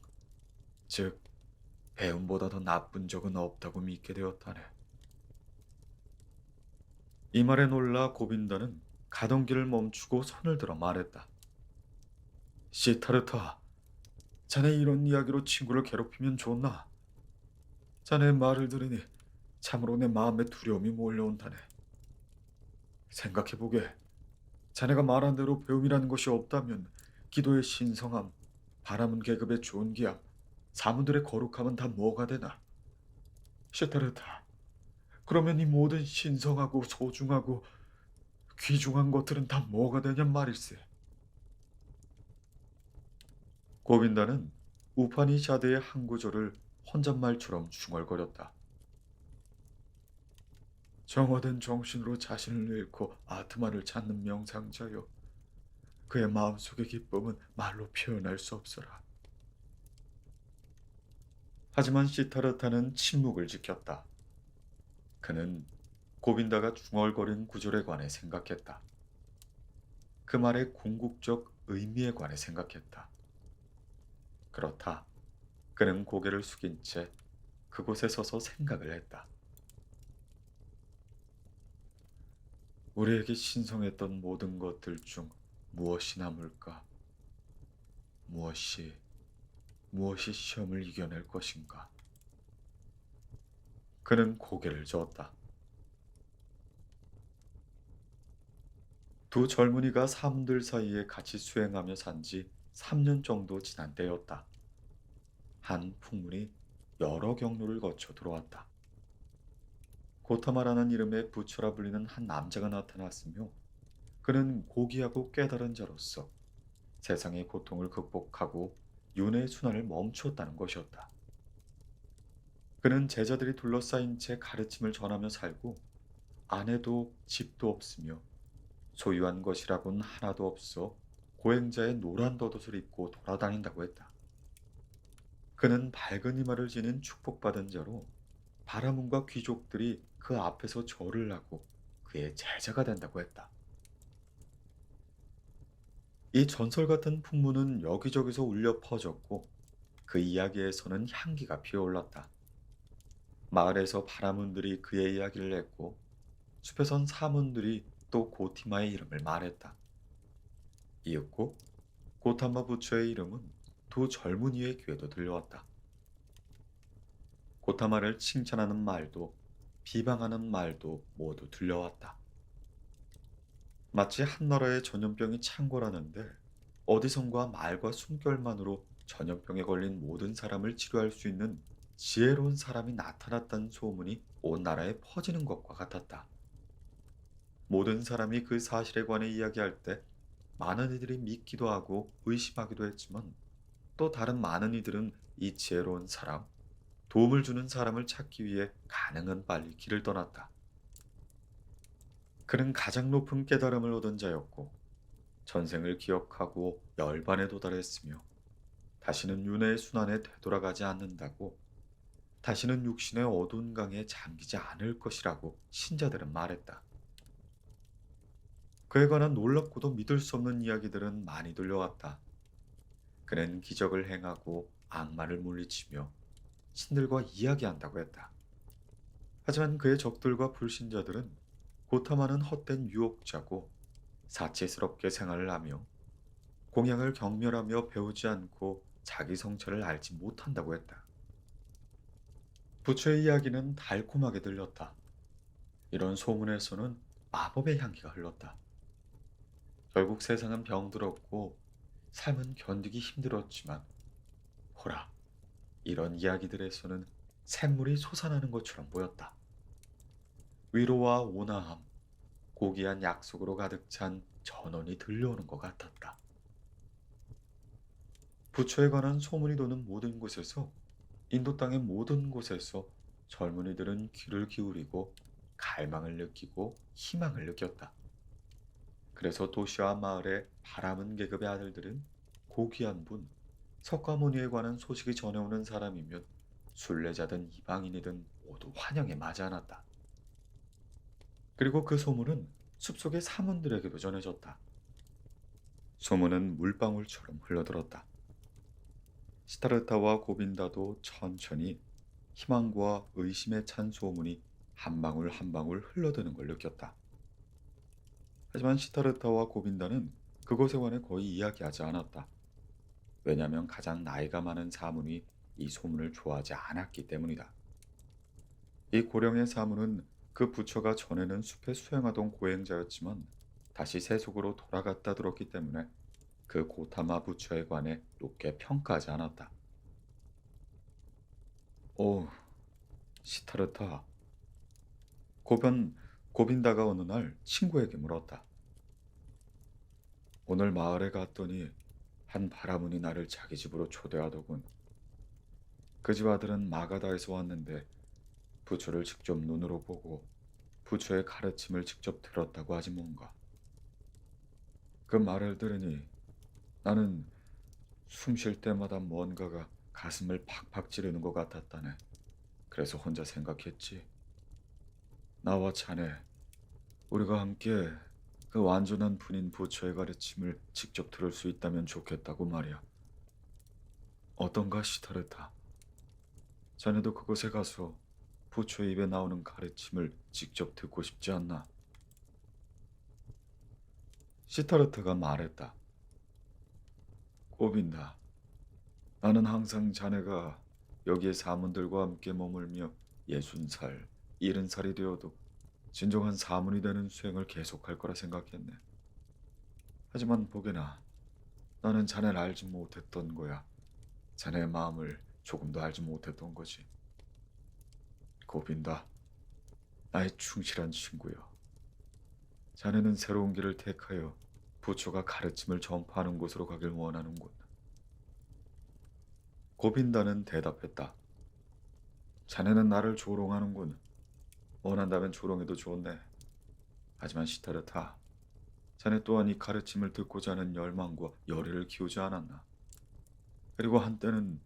즉 배움보다 더 나쁜 적은 없다고 믿게 되었다네. 이 말에 놀라 고빈다는 가던 길을 멈추고 손을 들어 말했다. 시타르타, 자네 이런 이야기로 친구를 괴롭히면 좋나? 자네 말을 들으니 참으로 내 마음에 두려움이 몰려온다네. 생각해보게. 자네가 말한 대로 배움이라는 것이 없다면 기도의 신성함, 바라문 계급의 존귀함, 사문들의 거룩함은 다 뭐가 되나? 시타르타, 그러면 이 모든 신성하고 소중하고 귀중한 것들은 다 뭐가 되냔 말일세. 고빈다는 우파니샤드의 한 구절을 혼잣말처럼 중얼거렸다. 정화된 정신으로 자신을 잃고 아트마를 찾는 명상자여. 그의 마음속의 기쁨은 말로 표현할 수 없어라. 하지만 시타르타는 침묵을 지켰다. 그는 고빈다가 중얼거린 구절에 관해 생각했다. 그 말의 궁극적 의미에 관해 생각했다. 그렇다. 그는 고개를 숙인 채 그곳에 서서 생각을 했다. 우리에게 신성했던 모든 것들 중 무엇이 남을까? 무엇이, 무엇이 시험을 이겨낼 것인가? 그는 고개를 저었다. 두 젊은이가 사람들 사이에 같이 수행하며 산 지 3년 정도 지난 때였다. 한 풍문이 여러 경로를 거쳐 들어왔다. 고타마라는 이름의 부처라 불리는 한 남자가 나타났으며 그는 고귀하고 깨달은 자로서 세상의 고통을 극복하고 윤회의 순환을 멈추었다는 것이었다. 그는 제자들이 둘러싸인 채 가르침을 전하며 살고 아내도 집도 없으며 소유한 것이라고는 하나도 없어 고행자의 노란 덧옷을 입고 돌아다닌다고 했다. 그는 밝은 이마를 지닌 축복받은 자로 바라문과 귀족들이 그 앞에서 절을 하고 그의 제자가 된다고 했다. 이 전설 같은 풍문은 여기저기서 울려 퍼졌고 그 이야기에서는 향기가 피어올랐다. 마을에서 바라문들이 그의 이야기를 했고 숲에선 사문들이 또 고티마의 이름을 말했다. 이윽고 고타마 부처의 이름은 두 젊은이의 귀에도 들려왔다. 고타마를 칭찬하는 말도 비방하는 말도 모두 들려왔다. 마치 한나라의 전염병이 창궐하는데 어디선가 말과 숨결만으로 전염병에 걸린 모든 사람을 치료할 수 있는 지혜로운 사람이 나타났다는 소문이 온 나라에 퍼지는 것과 같았다. 모든 사람이 그 사실에 관해 이야기할 때 많은 이들이 믿기도 하고 의심하기도 했지만 또 다른 많은 이들은 이 지혜로운 사람, 도움을 주는 사람을 찾기 위해 가능한 빨리 길을 떠났다. 그는 가장 높은 깨달음을 얻은 자였고 전생을 기억하고 열반에 도달했으며 다시는 윤회의 순환에 되돌아가지 않는다고, 다시는 육신의 어두운 강에 잠기지 않을 것이라고 신자들은 말했다. 그에 관한 놀랍고도 믿을 수 없는 이야기들은 많이 들려왔다. 그는 기적을 행하고 악마를 물리치며 신들과 이야기한다고 했다. 하지만 그의 적들과 불신자들은 고타마는 헛된 유혹자고 사치스럽게 생활을 하며 공양을 경멸하며 배우지 않고 자기 성체를 알지 못한다고 했다. 부처의 이야기는 달콤하게 들렸다. 이런 소문에서는 마법의 향기가 흘렀다. 결국 세상은 병들었고 삶은 견디기 힘들었지만 호라, 이런 이야기들에서는 샘물이 솟아나는 것처럼 보였다. 위로와 온화함, 고귀한 약속으로 가득 찬 전원이 들려오는 것 같았다. 부처에 관한 소문이 도는 모든 곳에서, 인도 땅의 모든 곳에서 젊은이들은 귀를 기울이고 갈망을 느끼고 희망을 느꼈다. 그래서 도시와 마을의 바람은 계급의 아들들은 고귀한 분, 석가모니에 관한 소식이 전해오는 사람이면 순례자든 이방인이든 모두 환영에 맞이 않았다. 그리고 그 소문은 숲속의 사문들에게도 전해졌다. 소문은 물방울처럼 흘러들었다. 시타르타와 고빈다도 천천히 희망과 의심에 찬 소문이 한 방울 한 방울 흘러드는 걸 느꼈다. 하지만 시타르타와 고빈다는 그것에 관해 거의 이야기하지 않았다. 왜냐하면 가장 나이가 많은 사문이 이 소문을 좋아하지 않았기 때문이다. 이 고령의 사문은 그 부처가 전에는 숲에 수행하던 고행자였지만 다시 세속으로 돌아갔다 들었기 때문에 그 고타마 부처에 관해 높게 평가하지 않았다. 오, 시타르타. 고변, 고빈다가 어느 날 친구에게 물었다. 오늘 마을에 갔더니 한 바라문이 나를 자기 집으로 초대하더군. 그 집 아들은 마가다에서 왔는데 부처를 직접 눈으로 보고 부처의 가르침을 직접 들었다고 하지 뭔가. 그 말을 들으니 나는 숨 쉴 때마다 뭔가가 가슴을 팍팍 찌르는 것 같았다네. 그래서 혼자 생각했지. 나와 자네, 우리가 함께 그 완전한 분인 부처의 가르침을 직접 들을 수 있다면 좋겠다고 말이야. 어떤가 시타르타. 자네도 그곳에 가서 부처의 입에 나오는 가르침을 직접 듣고 싶지 않나? 시타르타가 말했다. 고빈다. 나는 항상 자네가 여기에 사문들과 함께 머물며 60살, 70살이 되어도 진정한 사문이 되는 수행을 계속할 거라 생각했네. 하지만 보게나 나는 자네를 알지 못했던 거야. 자네의 마음을 조금도 알지 못했던 거지. 고빈다. 나의 충실한 친구여. 자네는 새로운 길을 택하여 부처가 가르침을 전파하는 곳으로 가길 원하는군. 고빈다는 대답했다. 자네는 나를 조롱하는군. 원한다면 조롱해도 좋네. 하지만 시타르타, 자네 또한 이 가르침을 듣고자 하는 열망과 열의를 키우지 않았나? 그리고 한때는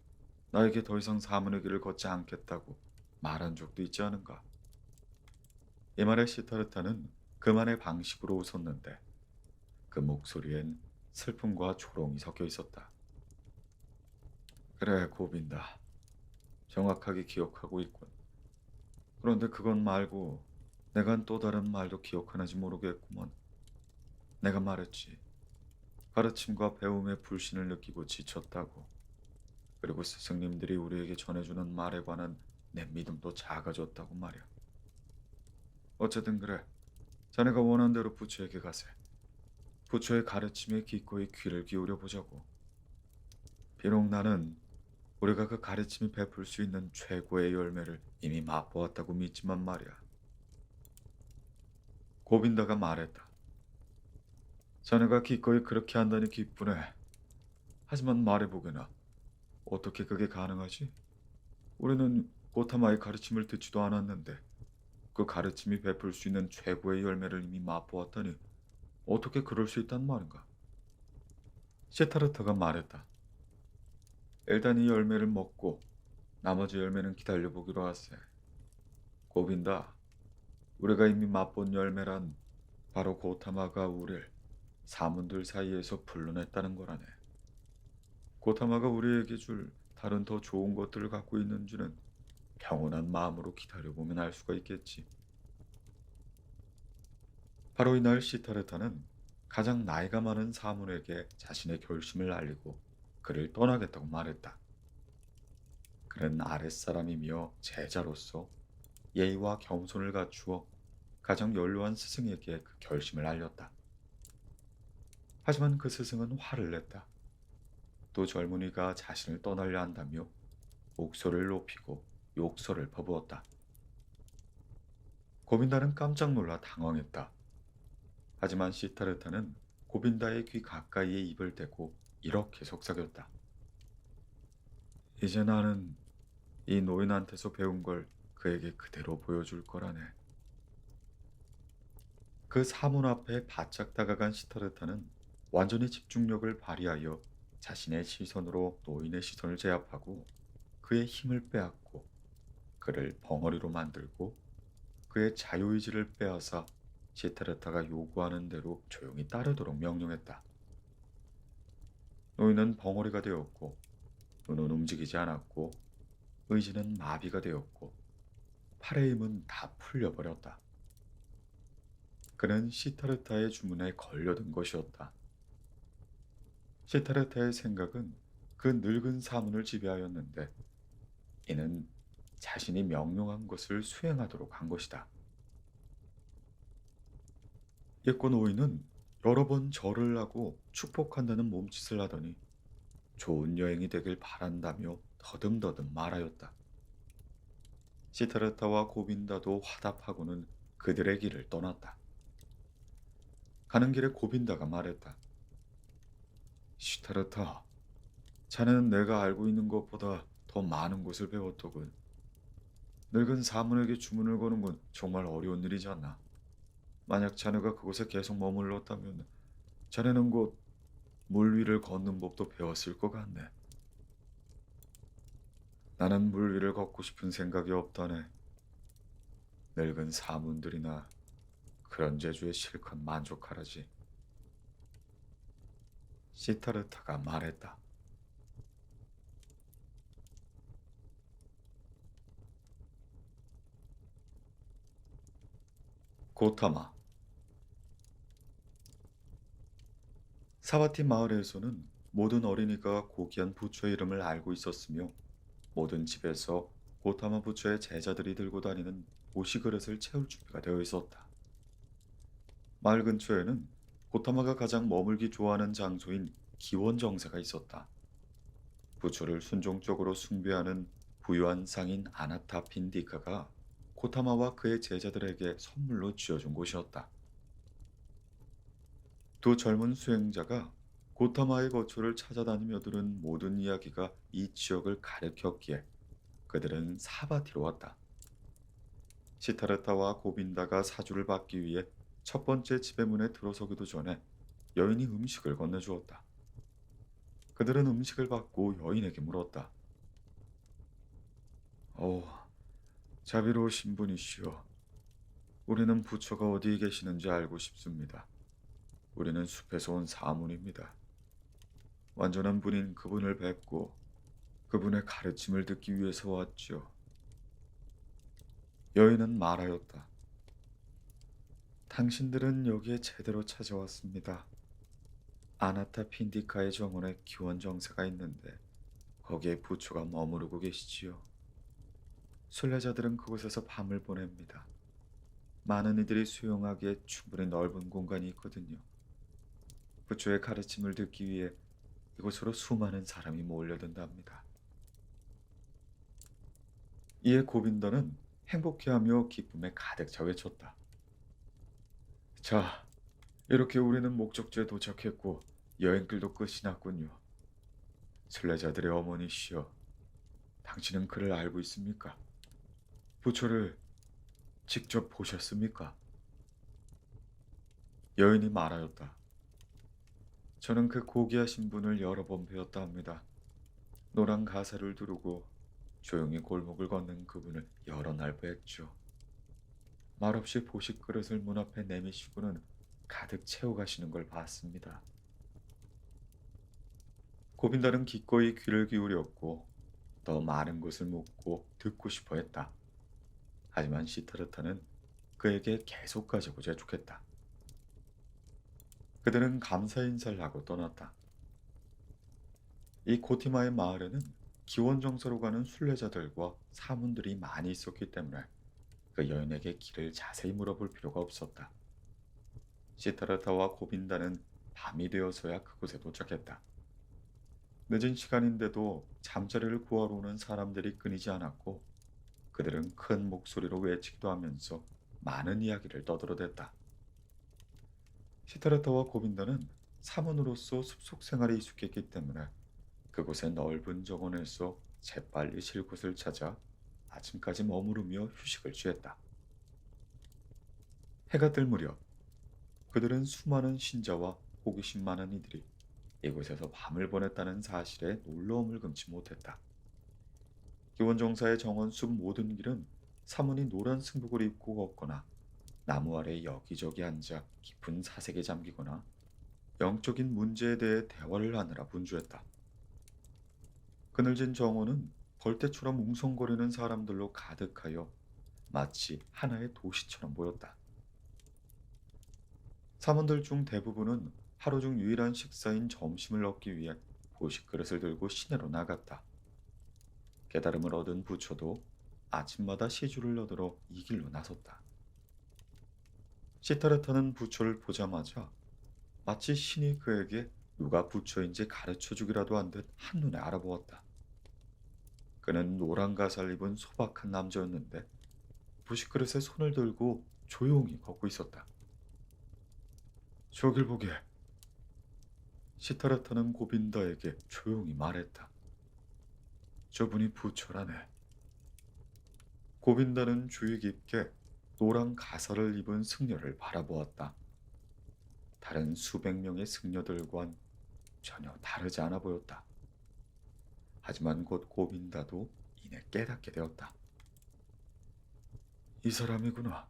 나에게 더 이상 사문의 길을 걷지 않겠다고 말한 적도 있지 않은가? 이 말에 시타르타는 그만의 방식으로 웃었는데 그 목소리엔 슬픔과 조롱이 섞여 있었다. 그래, 고빈다. 정확하게 기억하고 있군. 그런데 그건 말고 내가 또 다른 말도 기억하는지 모르겠구먼. 내가 말했지. 가르침과 배움의 불신을 느끼고 지쳤다고. 그리고 스승님들이 우리에게 전해주는 말에 관한 내 믿음도 작아졌다고 말이야. 어쨌든 그래. 자네가 원한 대로 부처에게 가세. 부처의 가르침에 기꺼이 귀를 기울여 보자고. 비록 나는 우리가 그 가르침이 베풀 수 있는 최고의 열매를 이미 맛보았다고 믿지만 말이야. 고빈다가 말했다. 자네가 기꺼이 그렇게 한다니 기쁘네. 하지만 말해보게나. 어떻게 그게 가능하지? 우리는 고타마의 가르침을 듣지도 않았는데 그 가르침이 베풀 수 있는 최고의 열매를 이미 맛보았다니 어떻게 그럴 수 있단 말인가? 시타르타가 말했다. 일단 이 열매를 먹고 나머지 열매는 기다려보기로 하세. 고빈다. 우리가 이미 맛본 열매란 바로 고타마가 우릴 사문들 사이에서 불러냈다는 거라네. 고타마가 우리에게 줄 다른 더 좋은 것들을 갖고 있는지는 평온한 마음으로 기다려보면 알 수가 있겠지. 바로 이날 시타르타는 가장 나이가 많은 사문에게 자신의 결심을 알리고 그를 떠나겠다고 말했다. 그는 아랫사람이며 제자로서 예의와 겸손을 갖추어 가장 연로한 스승에게 그 결심을 알렸다. 하지만 그 스승은 화를 냈다. 또 젊은이가 자신을 떠나려 한다며 목소리를 높이고 욕설을 퍼부었다. 고빈다는 깜짝 놀라 당황했다. 하지만 시타르타는 고빈다의 귀 가까이에 입을 대고 이렇게 속삭였다. 이제 나는 이 노인한테서 배운 걸 그에게 그대로 보여줄 거라네. 그 사문 앞에 바짝 다가간 시타르타는 완전히 집중력을 발휘하여 자신의 시선으로 노인의 시선을 제압하고 그의 힘을 빼앗고 그를 벙어리로 만들고 그의 자유의지를 빼앗아 시타르타가 요구하는 대로 조용히 따르도록 명령했다. 노인은 벙어리가 되었고 눈은 움직이지 않았고 의지는 마비가 되었고 팔의 힘은 다 풀려버렸다. 그는 시타르타의 주문에 걸려든 것이었다. 시타르타의 생각은 그 늙은 사문을 지배하였는데 이는 자신이 명령한 것을 수행하도록 한 것이다. 예고 노인은 여러 번 절을 하고 축복한다는 몸짓을 하더니 좋은 여행이 되길 바란다며 더듬더듬 말하였다. 시타르타와 고빈다도 화답하고는 그들의 길을 떠났다. 가는 길에 고빈다가 말했다. 시타르타, 자네는 내가 알고 있는 것보다 더 많은 것을 배웠더군. 늙은 사문에게 주문을 거는 건 정말 어려운 일이지 않나. 만약 자네가 그곳에 계속 머물렀다면 자네는 곧 물 위를 걷는 법도 배웠을 것 같네. 나는 물 위를 걷고 싶은 생각이 없다네. 늙은 사문들이나 그런 재주에 실컷 만족하라지. 시타르타가 말했다. 고타마. 사와티 마을에서는 모든 어린이가 고귀한 부처의 이름을 알고 있었으며 모든 집에서 고타마 부처의 제자들이 들고 다니는 보시 그릇을 채울 준비가 되어 있었다. 마을 근처에는 고타마가 가장 머물기 좋아하는 장소인 기원 정사가 있었다. 부처를 순종적으로 숭배하는 부유한 상인 아나타 빈디카가 고타마와 그의 제자들에게 선물로 쥐어준 곳이었다. 두 젊은 수행자가 고타마의 거처를 찾아다니며 들은 모든 이야기가 이 지역을 가리켰기에 그들은 사바티로 왔다. 시타르타와 고빈다가 사주를 받기 위해 첫 번째 집의 문에 들어서기도 전에 여인이 음식을 건네주었다. 그들은 음식을 받고 여인에게 물었다. 자비로우신 분이시여. 우리는 부처가 어디에 계시는지 알고 싶습니다. 우리는 숲에서 온 사문입니다. 완전한 분인 그분을 뵙고 그분의 가르침을 듣기 위해서 왔죠. 여인은 말하였다. 당신들은 여기에 제대로 찾아왔습니다. 아나타 핀디카의 정원에 기원 정사가 있는데 거기에 부처가 머무르고 계시지요. 순례자들은 그곳에서 밤을 보냅니다. 많은 이들이 수용하기에 충분히 넓은 공간이 있거든요. 부처의 가르침을 듣기 위해 이곳으로 수많은 사람이 몰려든답니다. 이에 고빈다는 행복해하며 기쁨에 가득 차 외쳤다. 자, 이렇게 우리는 목적지에 도착했고 여행길도 끝이 났군요. 순례자들의 어머니시여, 당신은 그를 알고 있습니까? 부처를 직접 보셨습니까? 여인이 말하였다. 저는 그 고귀하신 분을 여러 번 뵈었다 합니다. 노란 가사를 두르고 조용히 골목을 걷는 그분을 여러 날 뵀죠. 말없이 보식 그릇을 문 앞에 내미시고는 가득 채워가시는 걸 봤습니다. 고빈단은 기꺼이 귀를 기울였고 더 많은 것을 묻고 듣고 싶어 했다. 하지만 시타르타는 그에게 계속 가자고 재촉했다. 그들은 감사 인사를 하고 떠났다. 이 고티마의 마을에는 기원정서로 가는 순례자들과 사문들이 많이 있었기 때문에 그 여인에게 길을 자세히 물어볼 필요가 없었다. 시타르타와 고빈다는 밤이 되어서야 그곳에 도착했다. 늦은 시간인데도 잠자리를 구하러 오는 사람들이 끊이지 않았고 그들은 큰 목소리로 외치기도 하면서 많은 이야기를 떠들어댔다. 시타르타와 고빈다는 사문으로서 숲속 생활에 익숙했기 때문에 그곳의 넓은 정원에서 재빨리 쉴 곳을 찾아 아침까지 머무르며 휴식을 취했다. 해가 뜰 무렵 그들은 수많은 신자와 호기심 많은 이들이 이곳에서 밤을 보냈다는 사실에 놀라움을 금치 못했다. 기원정사의 정원숲 모든 길은 사문이 노란 승복을 입고 걷거나 나무 아래 여기저기 앉아 깊은 사색에 잠기거나 영적인 문제에 대해 대화를 하느라 분주했다. 그늘진 정원은 벌떼처럼 웅성거리는 사람들로 가득하여 마치 하나의 도시처럼 보였다. 사문들 중 대부분은 하루 중 유일한 식사인 점심을 얻기 위해 보식 그릇을 들고 시내로 나갔다. 깨달음을 얻은 부처도 아침마다 시주를 너들어 이 길로 나섰다. 시타르타는 부처를 보자마자 마치 신이 그에게 누가 부처인지 가르쳐 주기라도 한 듯 한눈에 알아보았다. 그는 노란 가사를 입은 소박한 남자였는데 부식그릇에 손을 들고 조용히 걷고 있었다. 저길 보게. 시타르타는 고빈다에게 조용히 말했다. 저분이 부처라네. 고빈다는 주의 깊게 노란 가사를 입은 승려를 바라보았다. 다른 수백 명의 승려들과는 전혀 다르지 않아 보였다. 하지만 곧 고빈다도 이내 깨닫게 되었다. 이 사람이구나.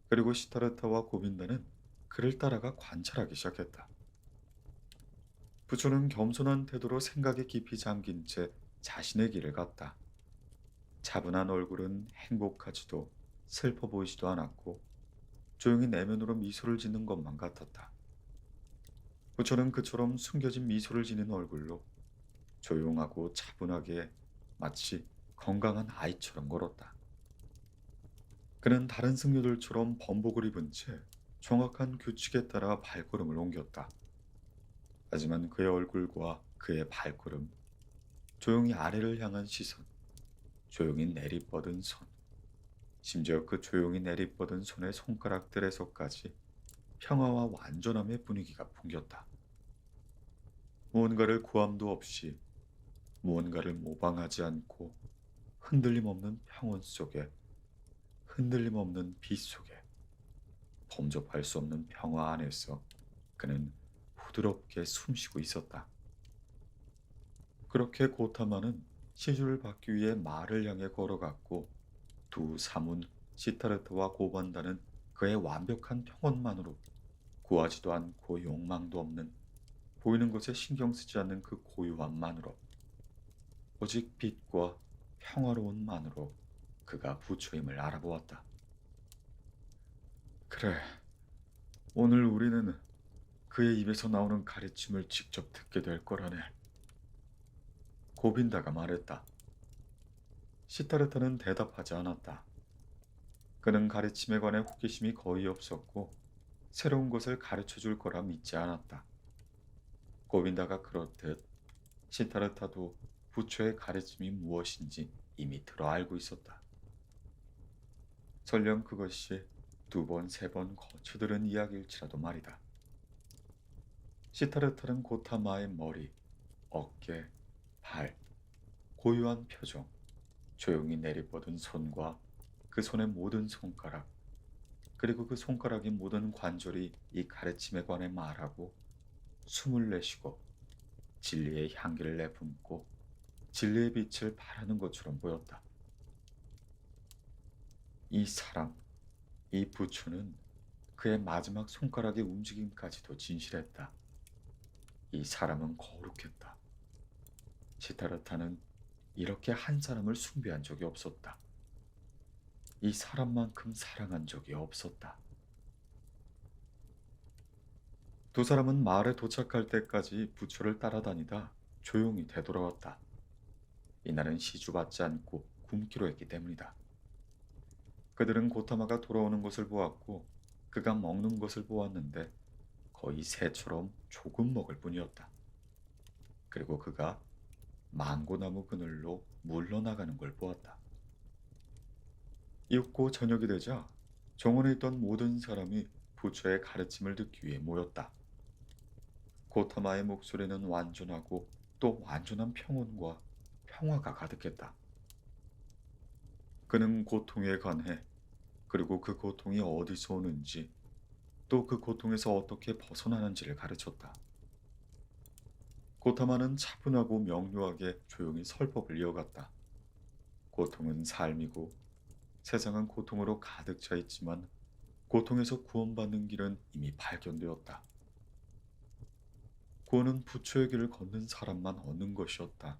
그리고 시타르타와 고빈다는 그를 따라가 관찰하기 시작했다. 부처는 겸손한 태도로 생각에 깊이 잠긴 채 자신의 길을 갔다. 차분한 얼굴은 행복하지도 슬퍼 보이지도 않았고 조용히 내면으로 미소를 짓는 것만 같았다. 부처는 그처럼 숨겨진 미소를 지닌 얼굴로 조용하고 차분하게 마치 건강한 아이처럼 걸었다. 그는 다른 승려들처럼 범복을 입은 채 정확한 규칙에 따라 발걸음을 옮겼다. 하지만 그의 얼굴과 그의 발걸음, 조용히 아래를 향한 시선, 조용히 내리뻗은 손, 심지어 그 조용히 내리뻗은 손의 손가락들에서까지 평화와 완전함의 분위기가 풍겼다. 무언가를 구함도 없이 무언가를 모방하지 않고 흔들림 없는 평온 속에 흔들림 없는 빛 속에 범접할 수 없는 평화 안에서 그는 부드럽게 숨쉬고 있었다. 그렇게 고타마는 시주를 받기 위해 말을 향해 걸어갔고 두 사문 시타르트와 고반다는 그의 완벽한 평온만으로 구하지도 않고 욕망도 없는 보이는 것에 신경 쓰지 않는 그 고요함만으로 오직 빛과 평화로움만으로 그가 부처임을 알아보았다. 그래, 오늘 우리는 그의 입에서 나오는 가르침을 직접 듣게 될 거라네. 고빈다가 말했다. 시타르타는 대답하지 않았다. 그는 가르침에 관해 호기심이 거의 없었고 새로운 것을 가르쳐 줄 거라 믿지 않았다. 고빈다가 그렇듯 시타르타도 부처의 가르침이 무엇인지 이미 들어 알고 있었다. 설령 그것이 두 번, 세 번 거쳐들은 이야기일지라도 말이다. 시타르타는 고타마의 머리, 어깨, 발, 고요한 표정, 조용히 내리뻗은 손과 그 손의 모든 손가락, 그리고 그 손가락의 모든 관절이 이 가르침에 관해 말하고 숨을 내쉬고 진리의 향기를 내뿜고 진리의 빛을 발하는 것처럼 보였다. 이 사람, 이 부처는 그의 마지막 손가락의 움직임까지도 진실했다. 이 사람은 거룩했다. 시타르타는 이렇게 한 사람을 숭배한 적이 없었다. 이 사람만큼 사랑한 적이 없었다. 두 사람은 마을에 도착할 때까지 부처를 따라다니다 조용히 되돌아왔다. 이날은 시주받지 않고 굶기로 했기 때문이다. 그들은 고타마가 돌아오는 것을 보았고 그가 먹는 것을 보았는데 거의 새처럼 조금 먹을 뿐이었다. 그리고 그가 망고나무 그늘로 물러나가는 걸 보았다. 이윽고 저녁이 되자 정원에 있던 모든 사람이 부처의 가르침을 듣기 위해 모였다. 고타마의 목소리는 완전하고 또 완전한 평온과 평화가 가득했다. 그는 고통에 관해, 그리고 그 고통이 어디서 오는지, 또 그 고통에서 어떻게 벗어나는지를 가르쳤다. 고타마는 차분하고 명료하게 조용히 설법을 이어갔다. 고통은 삶이고 세상은 고통으로 가득 차 있지만 고통에서 구원받는 길은 이미 발견되었다. 구원은 부처의 길을 걷는 사람만 얻는 것이었다.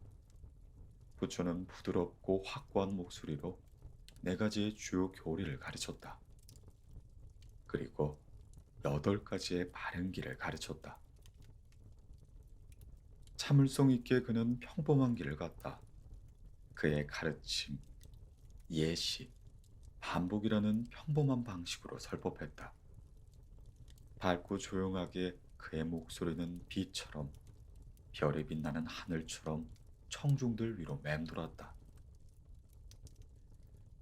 부처는 부드럽고 확고한 목소리로 네 가지의 주요 교리를 가르쳤다. 그리고 8가지의 바른 길을 가르쳤다. 참을성 있게 그는 평범한 길을 갔다. 그의 가르침, 예시, 반복이라는 평범한 방식으로 설법했다. 밝고 조용하게 그의 목소리는 빛처럼, 별이 빛나는 하늘처럼 청중들 위로 맴돌았다.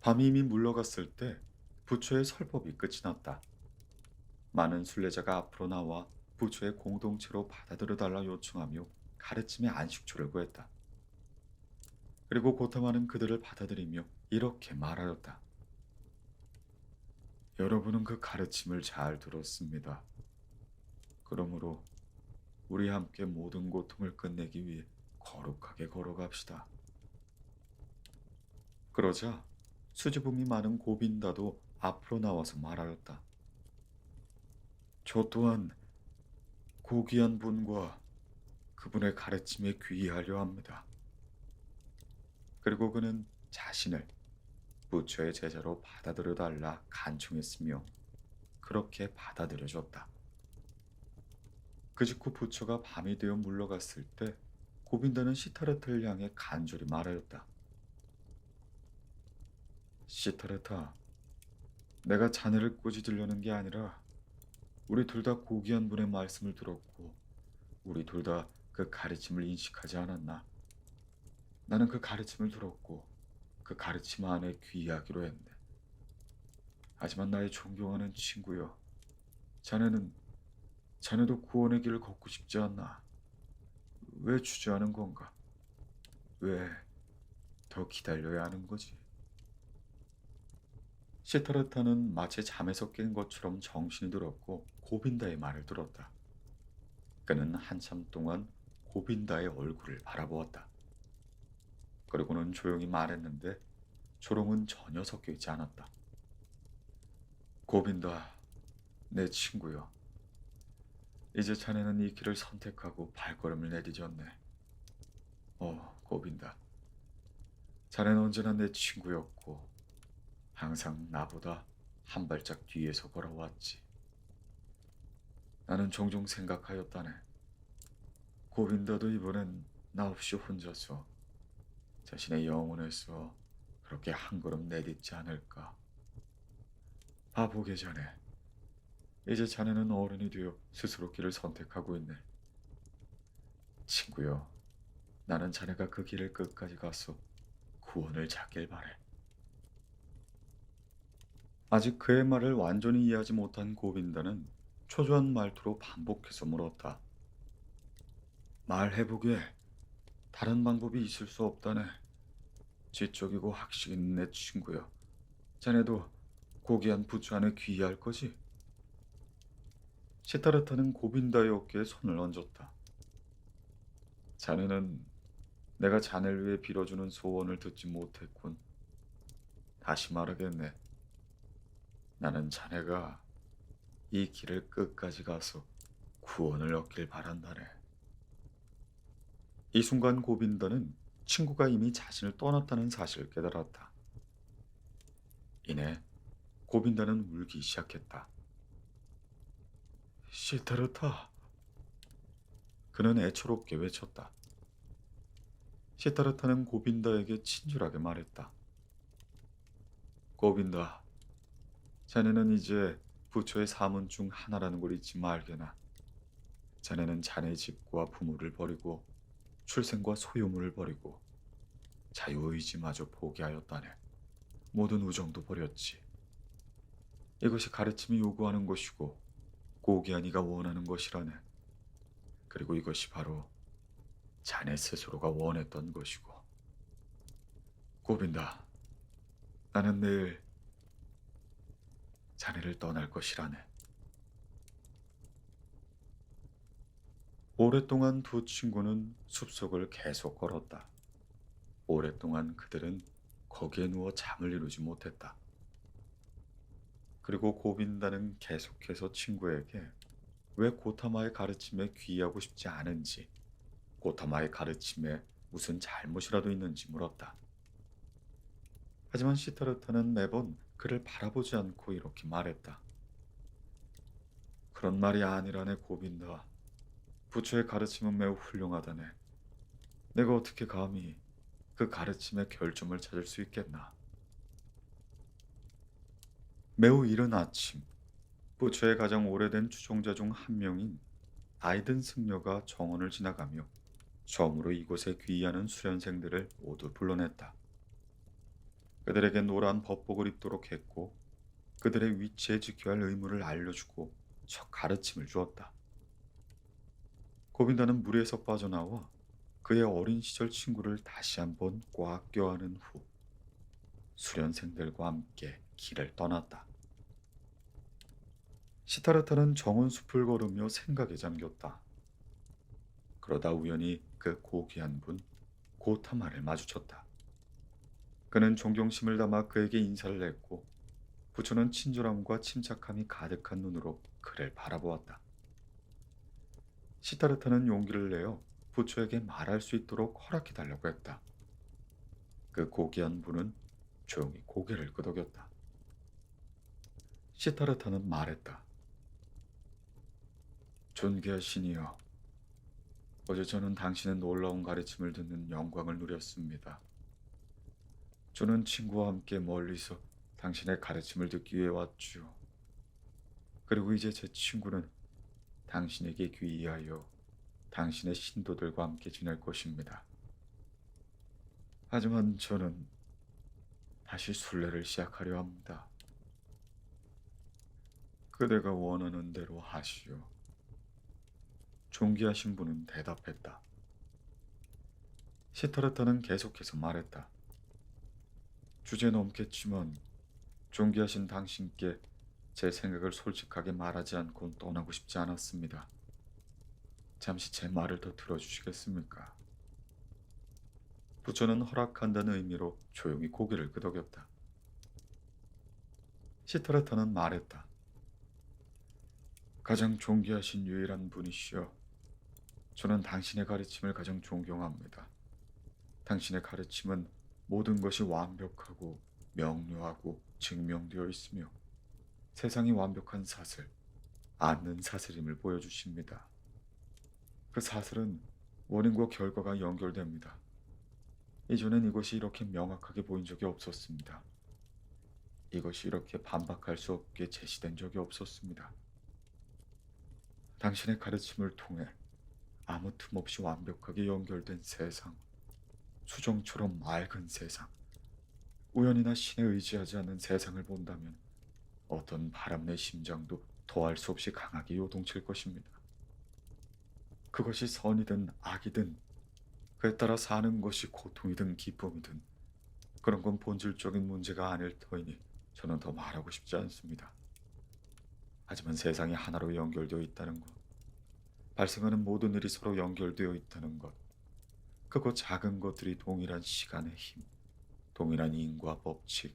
밤이 이미 물러갔을 때 부처의 설법이 끝이 났다. 많은 순례자가 앞으로 나와 부처의 공동체로 받아들여달라 요청하며 가르침의 안식처를 구했다. 그리고 고타마는 그들을 받아들이며 이렇게 말하였다. 여러분은 그 가르침을 잘 들었습니다. 그러므로 우리 함께 모든 고통을 끝내기 위해 거룩하게 걸어갑시다. 그러자 수줍음이 많은 고빈다도 앞으로 나와서 말하였다. 저 또한 고귀한 분과 그분의 가르침에 귀의하려 합니다. 그리고 그는 자신을 부처의 제자로 받아들여달라 간청했으며 그렇게 받아들여졌다. 그 직후 부처가 밤이 되어 물러갔을 때 고빈다는 시타르타를 향해 간절히 말하였다. 시타르타, 내가 자네를 꼬집으려는 게 아니라 우리 둘 다 고귀한 분의 말씀을 들었고 우리 둘 다 그 가르침을 인식하지 않았나? 나는 그 가르침을 들었고 그 가르침 안에 귀의하기로 했네. 하지만 나의 존경하는 친구여, 자네도 구원의 길을 걷고 싶지 않나? 왜 주저하는 건가? 왜 더 기다려야 하는 거지? 시타르타는 마치 잠에서 깬 것처럼 정신이 들었고 고빈다의 말을 들었다. 그는 한참 동안 고빈다의 얼굴을 바라보았다. 그리고는 조용히 말했는데 조롱은 전혀 섞여 있지 않았다. 고빈다, 내 친구여. 이제 자네는 이 길을 선택하고 발걸음을 내디뎠네. 고빈다. 자네는 언제나 내 친구였고 항상 나보다 한 발짝 뒤에서 걸어왔지. 나는 종종 생각하였다네. 고빈다도 이번엔 나 없이 혼자서 자신의 영혼에서 그렇게 한 걸음 내딛지 않을까. 보기 전에 이제 자네는 어른이 되어 스스로 길을 선택하고 있네. 친구여, 나는 자네가 그 길을 끝까지 가서 구원을 찾길 바래. 아직 그의 말을 완전히 이해하지 못한 고빈다는 초조한 말투로 반복해서 물었다. 말해보게. 다른 방법이 있을 수 없다네. 지적이고 학식 있는 내 친구여. 자네도 고귀한 부처 안에 귀의할 거지? 시타르타는 고빈다의 어깨에 손을 얹었다. 자네는 내가 자네를 위해 빌어주는 소원을 듣지 못했군. 다시 말하겠네. 나는 자네가 이 길을 끝까지 가서 구원을 얻길 바란다네. 이 순간 고빈다는 친구가 이미 자신을 떠났다는 사실을 깨달았다. 이내 고빈다는 울기 시작했다. 시타르타. 그는 애처롭게 외쳤다. 시타르타는 고빈다에게 친절하게 말했다. 고빈다, 자네는 이제 부처의 사문 중 하나라는 걸 잊지 말게나. 자네는 자네 집과 부모를 버리고 출생과 소유물을 버리고 자유의지마저 포기하였다네. 모든 우정도 버렸지. 이것이 가르침이 요구하는 것이고 고귀한 이가 원하는 것이라네. 그리고 이것이 바로 자네 스스로가 원했던 것이고. 고빈다, 나는 내일 자네를 떠날 것이라네. 오랫동안 두 친구는 숲속을 계속 걸었다. 오랫동안 그들은 거기에 누워 잠을 이루지 못했다. 그리고 고빈다는 계속해서 친구에게 왜 고타마의 가르침에 귀의하고 싶지 않은지, 고타마의 가르침에 무슨 잘못이라도 있는지 물었다. 하지만 시타르타는 매번 그를 바라보지 않고 이렇게 말했다. 그런 말이 아니라네 고빈다. 부처의 가르침은 매우 훌륭하다네. 내가 어떻게 감히 그 가르침의 결점을 찾을 수 있겠나. 매우 이른 아침, 부처의 가장 오래된 추종자 중 한 명인 아이든 승려가 정원을 지나가며 처음으로 이곳에 귀의하는 수련생들을 모두 불러냈다. 그들에게 노란 법복을 입도록 했고 그들의 위치에 지켜야 할 의무를 알려주고 첫 가르침을 주었다. 고빈다는 무리에서 빠져나와 그의 어린 시절 친구를 다시 한번 꽉 껴안은 후 수련생들과 함께 길을 떠났다. 시타르타는 정원 숲을 걸으며 생각에 잠겼다. 그러다 우연히 그 고귀한 분 고타마를 마주쳤다. 그는 존경심을 담아 그에게 인사를 했고 부처는 친절함과 침착함이 가득한 눈으로 그를 바라보았다. 시타르타는 용기를 내어 부처에게 말할 수 있도록 허락해달라고 했다. 그 고귀한 분은 조용히 고개를 끄덕였다. 시타르타는 말했다. 존귀하시니여, 어제 저는 당신의 놀라운 가르침을 듣는 영광을 누렸습니다. 저는 친구와 함께 멀리서 당신의 가르침을 듣기 위해 왔지요. 그리고 이제 제 친구는 당신에게 귀의하여 당신의 신도들과 함께 지낼 것입니다. 하지만 저는 다시 순례를 시작하려 합니다. 그대가 원하는 대로 하시오. 존귀하신 분은 대답했다. 시타르타는 계속해서 말했다. 주제 넘겠지만 존귀하신 당신께 제 생각을 솔직하게 말하지 않고 떠나고 싶지 않았습니다. 잠시 제 말을 더 들어주시겠습니까? 부처는 허락한다는 의미로 조용히 고개를 끄덕였다. 시타르타는 말했다. 가장 존귀하신 유일한 분이시여. 저는 당신의 가르침을 가장 존경합니다. 당신의 가르침은 모든 것이 완벽하고 명료하고 증명되어 있으며 세상이 완벽한 사슬, 않는 사슬임을 보여주십니다. 그 사슬은 원인과 결과가 연결됩니다. 이전엔 이것이 이렇게 명확하게 보인 적이 없었습니다. 이것이 이렇게 반박할 수 없게 제시된 적이 없었습니다. 당신의 가르침을 통해 아무 틈 없이 완벽하게 연결된 세상, 수정처럼 맑은 세상, 우연이나 신에 의지하지 않는 세상을 본다면 어떤 바람의 심장도 더할 수 없이 강하게 요동칠 것입니다. 그것이 선이든 악이든 그에 따라 사는 것이 고통이든 기쁨이든 그런 건 본질적인 문제가 아닐 터이니 저는 더 말하고 싶지 않습니다. 하지만 세상이 하나로 연결되어 있다는 것, 발생하는 모든 일이 서로 연결되어 있다는 것, 크고 작은 것들이 동일한 시간의 힘, 동일한 인과 법칙,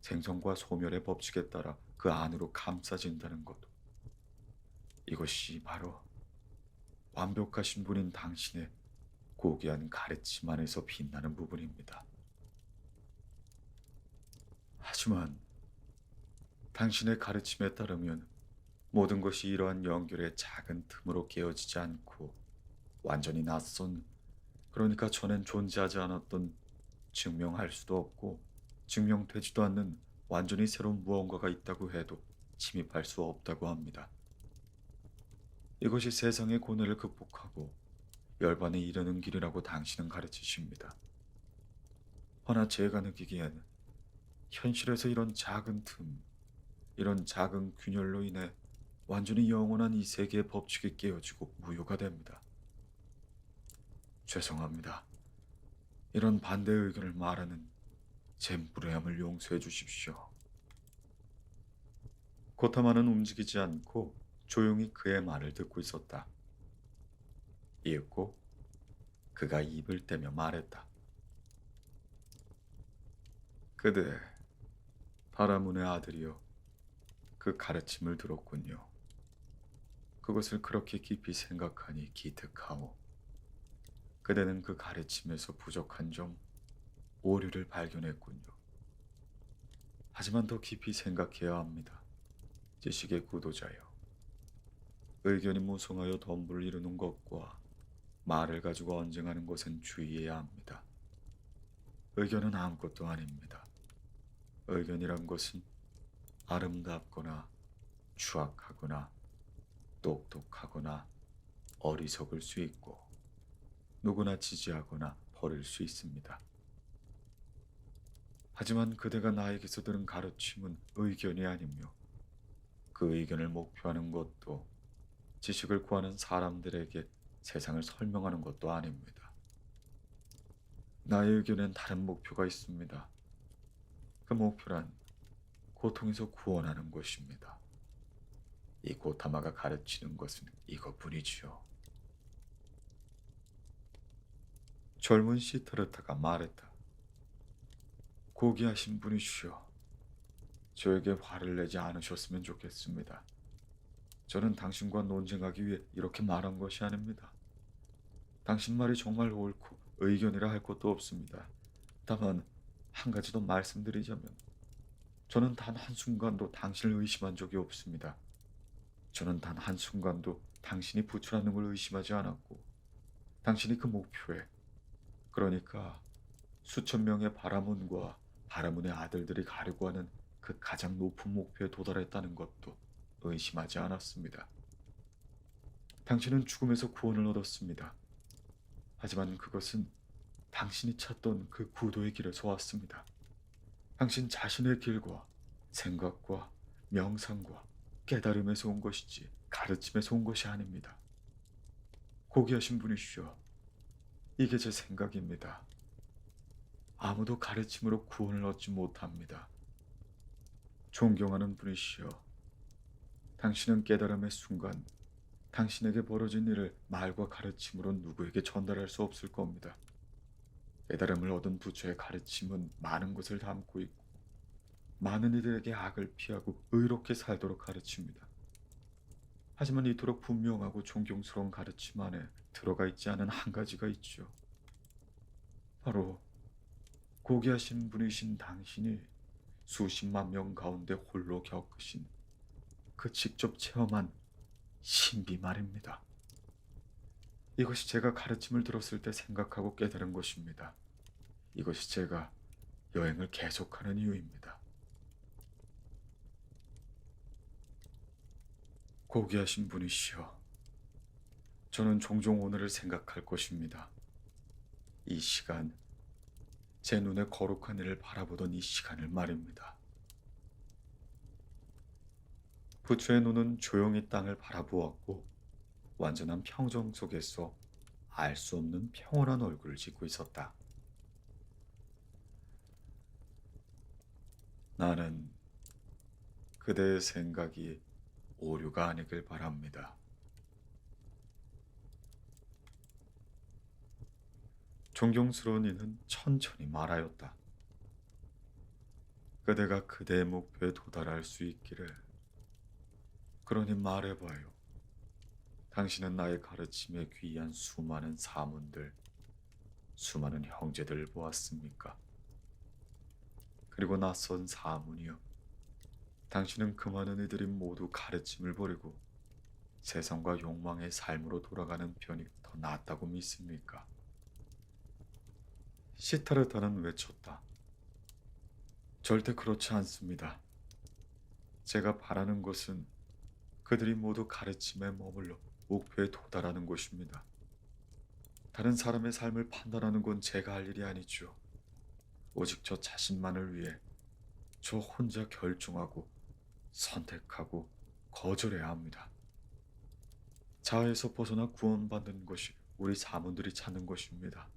생성과 소멸의 법칙에 따라 그 안으로 감싸진다는 것, 이것이 바로 완벽하신 분인 당신의 고귀한 가르침 안에서 빛나는 부분입니다. 하지만 당신의 가르침에 따르면 모든 것이 이러한 연결의 작은 틈으로 깨어지지 않고 완전히 낯선, 그러니까 전엔 존재하지 않았던, 증명할 수도 없고 증명되지도 않는 완전히 새로운 무언가가 있다고 해도 침입할 수 없다고 합니다. 이것이 세상의 고뇌를 극복하고 열반에 이르는 길이라고 당신은 가르치십니다. 허나 제가 느끼기엔 현실에서 이런 작은 틈, 이런 작은 균열로 인해 완전히 영원한 이 세계의 법칙이 깨어지고 무효가 됩니다. 죄송합니다. 이런 반대 의견을 말하는 제 무례함을 용서해 주십시오. 고타마는 움직이지 않고 조용히 그의 말을 듣고 있었다. 이윽고 그가 입을 떼며 말했다. 그대, 바라문의 아들이여, 그 가르침을 들었군요. 그것을 그렇게 깊이 생각하니 기특하오. 그대는 그 가르침에서 부족한 점, 오류를 발견했군요. 하지만 더 깊이 생각해야 합니다. 지식의 구도자여. 의견이 무성하여 덤불을 이루는 것과 말을 가지고 언쟁하는 것은 주의해야 합니다. 의견은 아무것도 아닙니다. 의견이란 것은 아름답거나 추악하거나 똑똑하거나 어리석을 수 있고 누구나 지지하거나 버릴 수 있습니다. 하지만 그대가 나에게서 들은 가르침은 의견이 아니며 그 의견을 목표하는 것도 지식을 구하는 사람들에게 세상을 설명하는 것도 아닙니다. 나의 의견엔 다른 목표가 있습니다. 그 목표란 고통에서 구원하는 것입니다. 이 고타마가 가르치는 것은 이것뿐이지요. 젊은 시타르타가 말했다. 고귀하신 분이시여. 저에게 화를 내지 않으셨으면 좋겠습니다. 저는 당신과 논쟁하기 위해 이렇게 말한 것이 아닙니다. 당신 말이 정말 옳고 의견이라 할 것도 없습니다. 다만 한 가지 더 말씀드리자면 저는 단 한순간도 당신을 의심한 적이 없습니다. 저는 단 한순간도 당신이 부처라는 걸 의심하지 않았고 당신이 그 목표에, 그러니까 수천 명의 바라문과 바라문의 아들들이 가려고 하는 그 가장 높은 목표에 도달했다는 것도 의심하지 않았습니다. 당신은 죽음에서 구원을 얻었습니다. 하지만 그것은 당신이 찾던 그 구도의 길에서 왔습니다. 당신 자신의 길과 생각과 명상과 깨달음에서 온 것이지 가르침에서 온 것이 아닙니다. 고귀하신 분이시여, 이게 제 생각입니다. 아무도 가르침으로 구원을 얻지 못합니다. 존경하는 분이시여, 당신은 깨달음의 순간 당신에게 벌어진 일을 말과 가르침으로 누구에게 전달할 수 없을 겁니다. 깨달음을 얻은 부처의 가르침은 많은 것을 담고 있고 많은 이들에게 악을 피하고 의롭게 살도록 가르칩니다. 하지만 이토록 분명하고 존경스러운 가르침 안에 들어가 있지 않은 한 가지가 있죠. 바로 고귀하신 분이신 당신이 수십만 명 가운데 홀로 겪으신 그 직접 체험한 신비 말입니다. 이것이 제가 가르침을 들었을 때 생각하고 깨달은 것입니다. 이것이 제가 여행을 계속하는 이유입니다. 고귀하신 분이시여, 저는 종종 오늘을 생각할 것입니다. 이 시간, 제 눈에 거룩한 일을 바라보던 이 시간을 말입니다. 부처의 눈은 조용히 땅을 바라보았고 완전한 평정 속에서 알 수 없는 평온한 얼굴을 짓고 있었다. 나는 그대의 생각이 오류가 아니길 바랍니다. 존경스러운 이는 천천히 말하였다. 그대가 그대의 목표에 도달할 수 있기를. 그러니 말해봐요. 당신은 나의 가르침에 귀한 수많은 사문들, 수많은 형제들을 보았습니까? 그리고 낯선 사문이요. 당신은 그 많은 이들이 모두 가르침을 버리고 세상과 욕망의 삶으로 돌아가는 편이 더 낫다고 믿습니까? 시타르타는 외쳤다. 절대 그렇지 않습니다. 제가 바라는 것은 그들이 모두 가르침에 머물러 목표에 도달하는 것입니다. 다른 사람의 삶을 판단하는 건 제가 할 일이 아니죠. 오직 저 자신만을 위해 저 혼자 결정하고 선택하고 거절해야 합니다. 자아에서 벗어나 구원받는 것이 우리 사모들이 찾는 것입니다.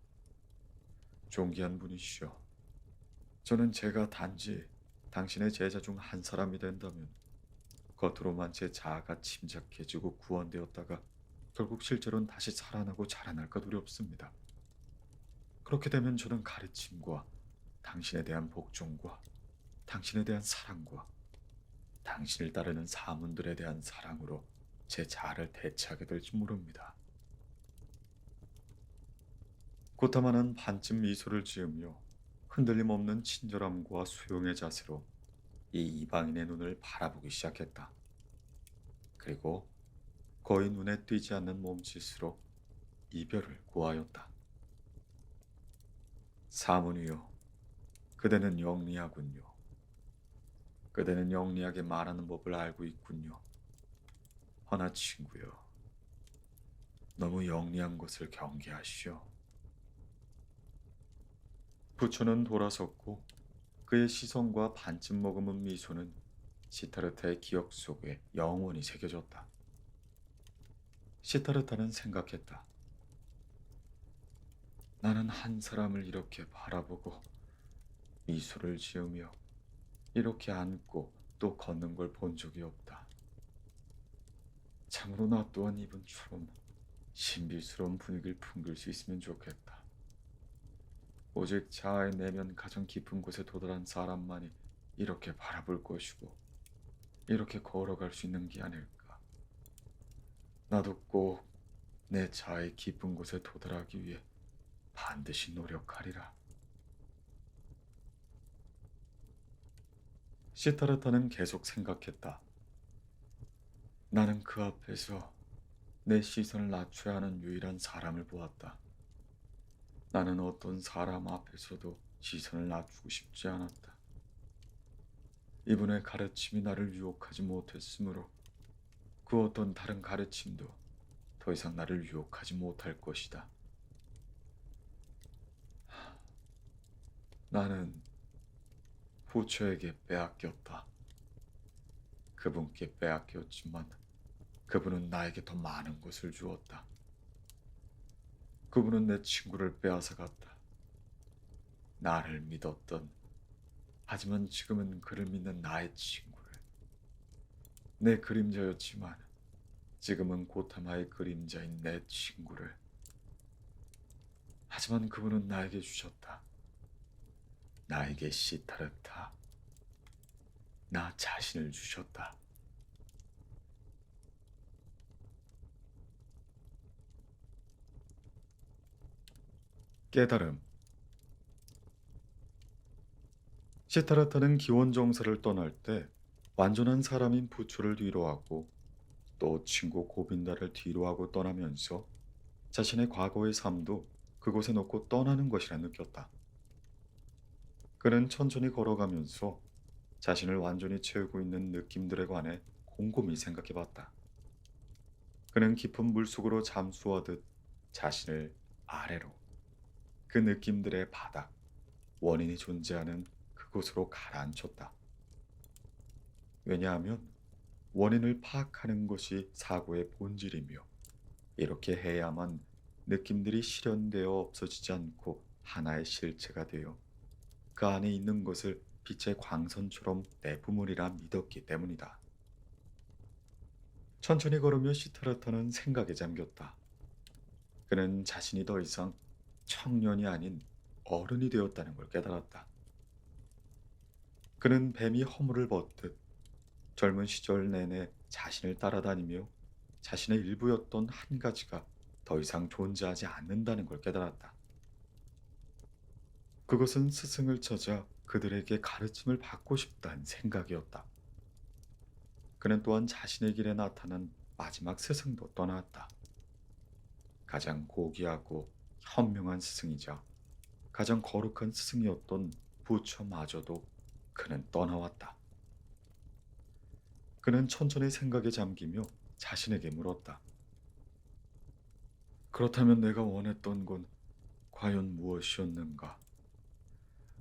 존귀한 분이시여. 저는 제가 단지 당신의 제자 중 한 사람이 된다면 겉으로만 제 자아가 침착해지고 구원되었다가 결국 실제로는 다시 살아나고 자라날까 두렵습니다. 그렇게 되면 저는 가르침과 당신에 대한 복종과 당신에 대한 사랑과 당신을 따르는 사문들에 대한 사랑으로 제 자아를 대체하게 될지 모릅니다. 고타마는 반쯤 미소를 지으며 흔들림 없는 친절함과 수용의 자세로 이 이방인의 눈을 바라보기 시작했다. 그리고 거의 눈에 띄지 않는 몸짓으로 이별을 고하였다. 사문이요, 그대는 영리하군요. 그대는 영리하게 말하는 법을 알고 있군요. 허나 친구요, 너무 영리한 것을 경계하시오. 부처는 돌아섰고 그의 시선과 반쯤 머금은 미소는 시타르타의 기억 속에 영원히 새겨졌다. 시타르타는 생각했다. 나는 한 사람을 이렇게 바라보고 미소를 지으며 이렇게 앉고 또 걷는 걸 본 적이 없다. 참으로 나 또한 이분처럼 신비스러운 분위기를 풍길 수 있으면 좋겠다. 오직 자아의 내면 가장 깊은 곳에 도달한 사람만이 이렇게 바라볼 것이고 이렇게 걸어갈 수 있는 게 아닐까. 나도 꼭 내 자아의 깊은 곳에 도달하기 위해 반드시 노력하리라. 시타르타는 계속 생각했다. 나는 그 앞에서 내 시선을 낮춰야 하는 유일한 사람을 보았다. 나는 어떤 사람 앞에서도 시선을 낮추고 싶지 않았다. 이분의 가르침이 나를 유혹하지 못했으므로 그 어떤 다른 가르침도 더 이상 나를 유혹하지 못할 것이다. 나는 부처에게 빼앗겼다. 그분께 빼앗겼지만 그분은 나에게 더 많은 것을 주었다. 그분은 내 친구를 빼앗아갔다. 나를 믿었던, 하지만 지금은 그를 믿는 나의 친구를. 내 그림자였지만 지금은 고타마의 그림자인 내 친구를. 하지만 그분은 나에게 주셨다. 나에게 시타르타, 나 자신을 주셨다. 깨달음. 시타르타는 기원정사를 떠날 때 완전한 사람인 부처를 뒤로하고 또 친구 고빈다를 뒤로하고 떠나면서 자신의 과거의 삶도 그곳에 놓고 떠나는 것이라 느꼈다. 그는 천천히 걸어가면서 자신을 완전히 채우고 있는 느낌들에 관해 곰곰이 생각해봤다. 그는 깊은 물속으로 잠수하듯 자신을 아래로, 그 느낌들의 바닥, 원인이 존재하는 그곳으로 가라앉혔다. 왜냐하면 원인을 파악하는 것이 사고의 본질이며 이렇게 해야만 느낌들이 실현되어 없어지지 않고 하나의 실체가 되어 그 안에 있는 것을 빛의 광선처럼 내뿜으리라 믿었기 때문이다. 천천히 걸으며 시타르타는 생각에 잠겼다. 그는 자신이 더 이상 청년이 아닌 어른이 되었다는 걸 깨달았다. 그는 뱀이 허물을 벗듯 젊은 시절 내내 자신을 따라다니며 자신의 일부였던 한 가지가 더 이상 존재하지 않는다는 걸 깨달았다. 그것은 스승을 찾아 그들에게 가르침을 받고 싶다는 생각이었다. 그는 또한 자신의 길에 나타난 마지막 스승도 떠나왔다. 가장 고귀하고 현명한 스승이자 가장 거룩한 스승이었던 부처마저도 그는 떠나왔다. 그는 천천히 생각에 잠기며 자신에게 물었다. 그렇다면 내가 원했던 건 과연 무엇이었는가?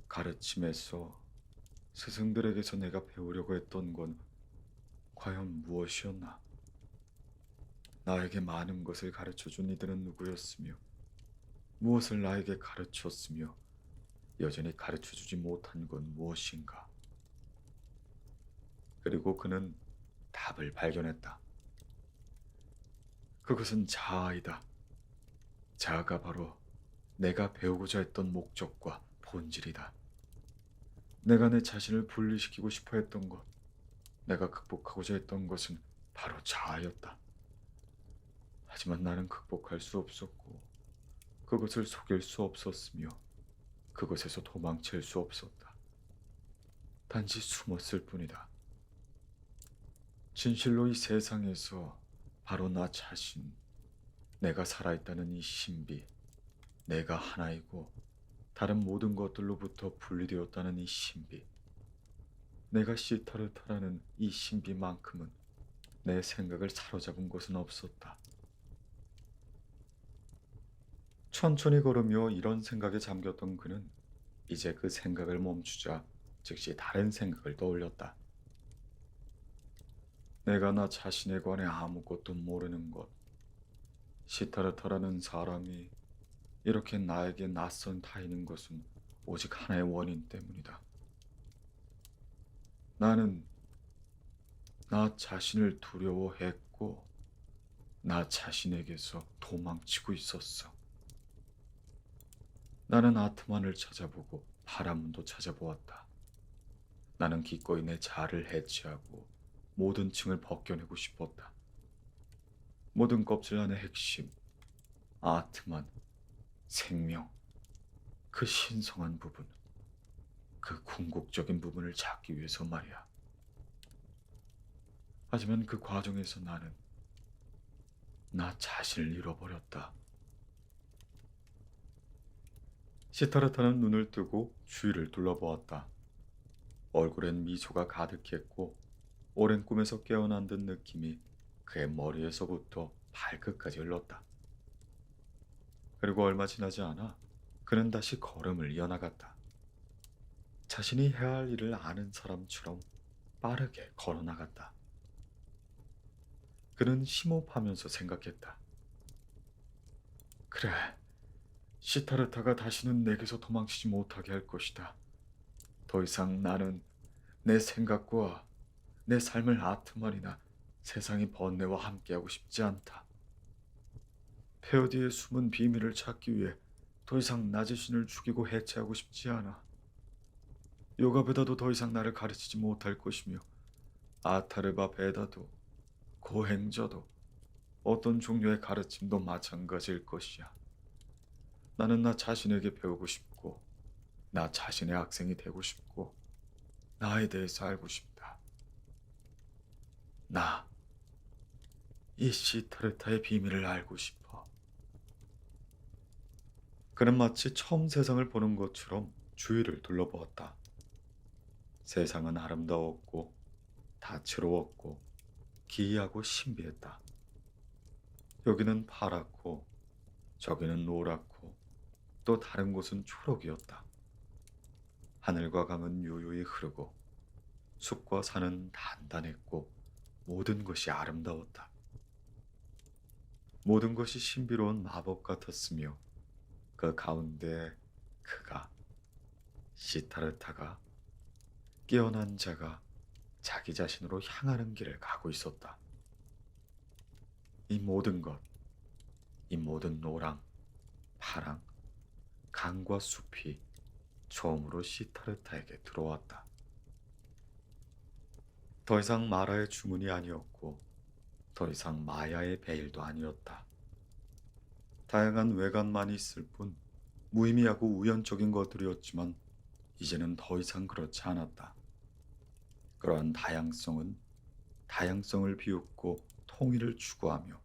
가르침에서 스승들에게서 내가 배우려고 했던 건 과연 무엇이었나? 나에게 많은 것을 가르쳐준 이들은 누구였으며 무엇을 나에게 가르쳤으며 여전히 가르쳐주지 못한 건 무엇인가? 그리고 그는 답을 발견했다. 그것은 자아이다. 자아가 바로 내가 배우고자 했던 목적과 본질이다. 내가 내 자신을 분리시키고 싶어 했던 것, 내가 극복하고자 했던 것은 바로 자아였다. 하지만 나는 극복할 수 없었고, 그것을 속일 수 없었으며, 그것에서 도망칠 수 없었다. 단지 숨었을 뿐이다. 진실로 이 세상에서 바로 나 자신, 내가 살아있다는 이 신비, 내가 하나이고 다른 모든 것들로부터 분리되었다는 이 신비, 내가 시타르타라는 이 신비만큼은 내 생각을 사로잡은 것은 없었다. 천천히 걸으며 이런 생각에 잠겼던 그는 이제 그 생각을 멈추자 즉시 다른 생각을 떠올렸다. 내가 나 자신에 관해 아무것도 모르는 것, 시타르타라는 사람이 이렇게 나에게 낯선 타인인 것은 오직 하나의 원인 때문이다. 나는 나 자신을 두려워했고 나 자신에게서 도망치고 있었어. 나는 아트만을 찾아보고 파라문도 찾아보았다. 나는 기꺼이 내 자아를 해체하고 모든 층을 벗겨내고 싶었다. 모든 껍질 안의 핵심, 아트만, 생명, 그 신성한 부분, 그 궁극적인 부분을 찾기 위해서 말이야. 하지만 그 과정에서 나는 나 자신을 잃어버렸다. 시타르타는 눈을 뜨고 주위를 둘러보았다. 얼굴엔 미소가 가득했고 오랜 꿈에서 깨어난 듯 느낌이 그의 머리에서부터 발끝까지 흘렀다. 그리고 얼마 지나지 않아 그는 다시 걸음을 이어나갔다. 자신이 해야 할 일을 아는 사람처럼 빠르게 걸어나갔다. 그는 심호흡하면서 생각했다. 그래, 시타르타가 다시는 내게서 도망치지 못하게 할 것이다. 더 이상 나는 내 생각과 내 삶을 아트만이나 세상의 번뇌와 함께하고 싶지 않다. 페어디의 숨은 비밀을 찾기 위해 더 이상 나 자신을 죽이고 해체하고 싶지 않아. 요가베다도 더 이상 나를 가르치지 못할 것이며 아타르바 베다도 고행자도 어떤 종류의 가르침도 마찬가지일 것이야. 나는 나 자신에게 배우고 싶고 나 자신의 학생이 되고 싶고 나에 대해서 알고 싶다. 나, 이 시타르타의 비밀을 알고 싶어. 그는 마치 처음 세상을 보는 것처럼 주위를 둘러보았다. 세상은 아름다웠고 다채로웠고 기이하고 신비했다. 여기는 파랗고 저기는 노랗고 또 다른 곳은 초록이었다. 하늘과 강은 유유히 흐르고 숲과 산은 단단했고 모든 것이 아름다웠다. 모든 것이 신비로운 마법 같았으며 그 가운데 그가, 시타르타가, 깨어난 자가 자기 자신으로 향하는 길을 가고 있었다. 이 모든 것, 이 모든 노랑, 파랑, 강과 숲이 처음으로 시타르타에게 들어왔다. 더 이상 마라의 주문이 아니었고 더 이상 마야의 베일도 아니었다. 다양한 외관만이 있을 뿐 무의미하고 우연적인 것들이었지만 이제는 더 이상 그렇지 않았다. 그러한 다양성은 다양성을 비웃고 통일을 추구하며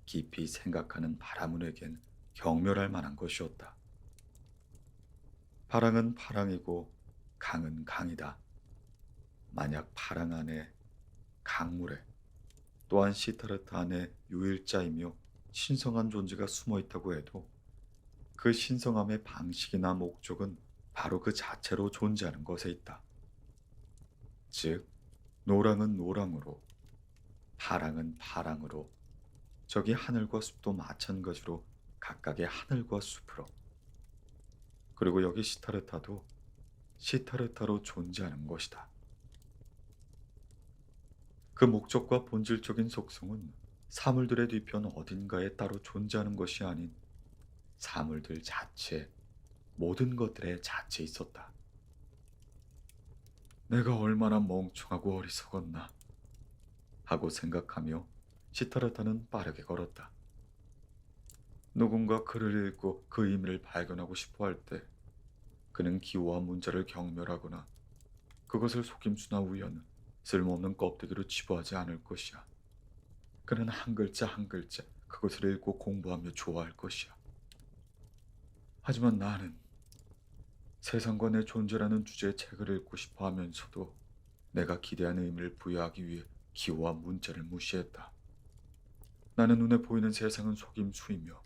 깊이 생각하는 바라문에겐 경멸할 만한 것이었다. 파랑은 파랑이고 강은 강이다. 만약 파랑 안에 강물에 또한 시타르트 안에 유일자이며 신성한 존재가 숨어 있다고 해도 그 신성함의 방식이나 목적은 바로 그 자체로 존재하는 것에 있다. 즉, 노랑은 노랑으로, 파랑은 파랑으로, 저기 하늘과 숲도 마찬가지로 각각의 하늘과 숲으로, 그리고 여기 시타르타도 시타르타로 존재하는 것이다. 그 목적과 본질적인 속성은 사물들의 뒤편 어딘가에 따로 존재하는 것이 아닌 사물들 자체, 모든 것들의 자체에 있었다. 내가 얼마나 멍청하고 어리석었나 하고 생각하며 시타르타는 빠르게 걸었다. 누군가 글을 읽고 그 의미를 발견하고 싶어 할 때 그는 기호와 문자를 경멸하거나 그것을 속임수나 우연, 쓸모없는 껍데기로 치부하지 않을 것이야. 그는 한 글자 한 글자 그것을 읽고 공부하며 좋아할 것이야. 하지만 나는 세상과 내 존재라는 주제의 책을 읽고 싶어 하면서도 내가 기대한 의미를 부여하기 위해 기호와 문자를 무시했다. 나는 눈에 보이는 세상은 속임수이며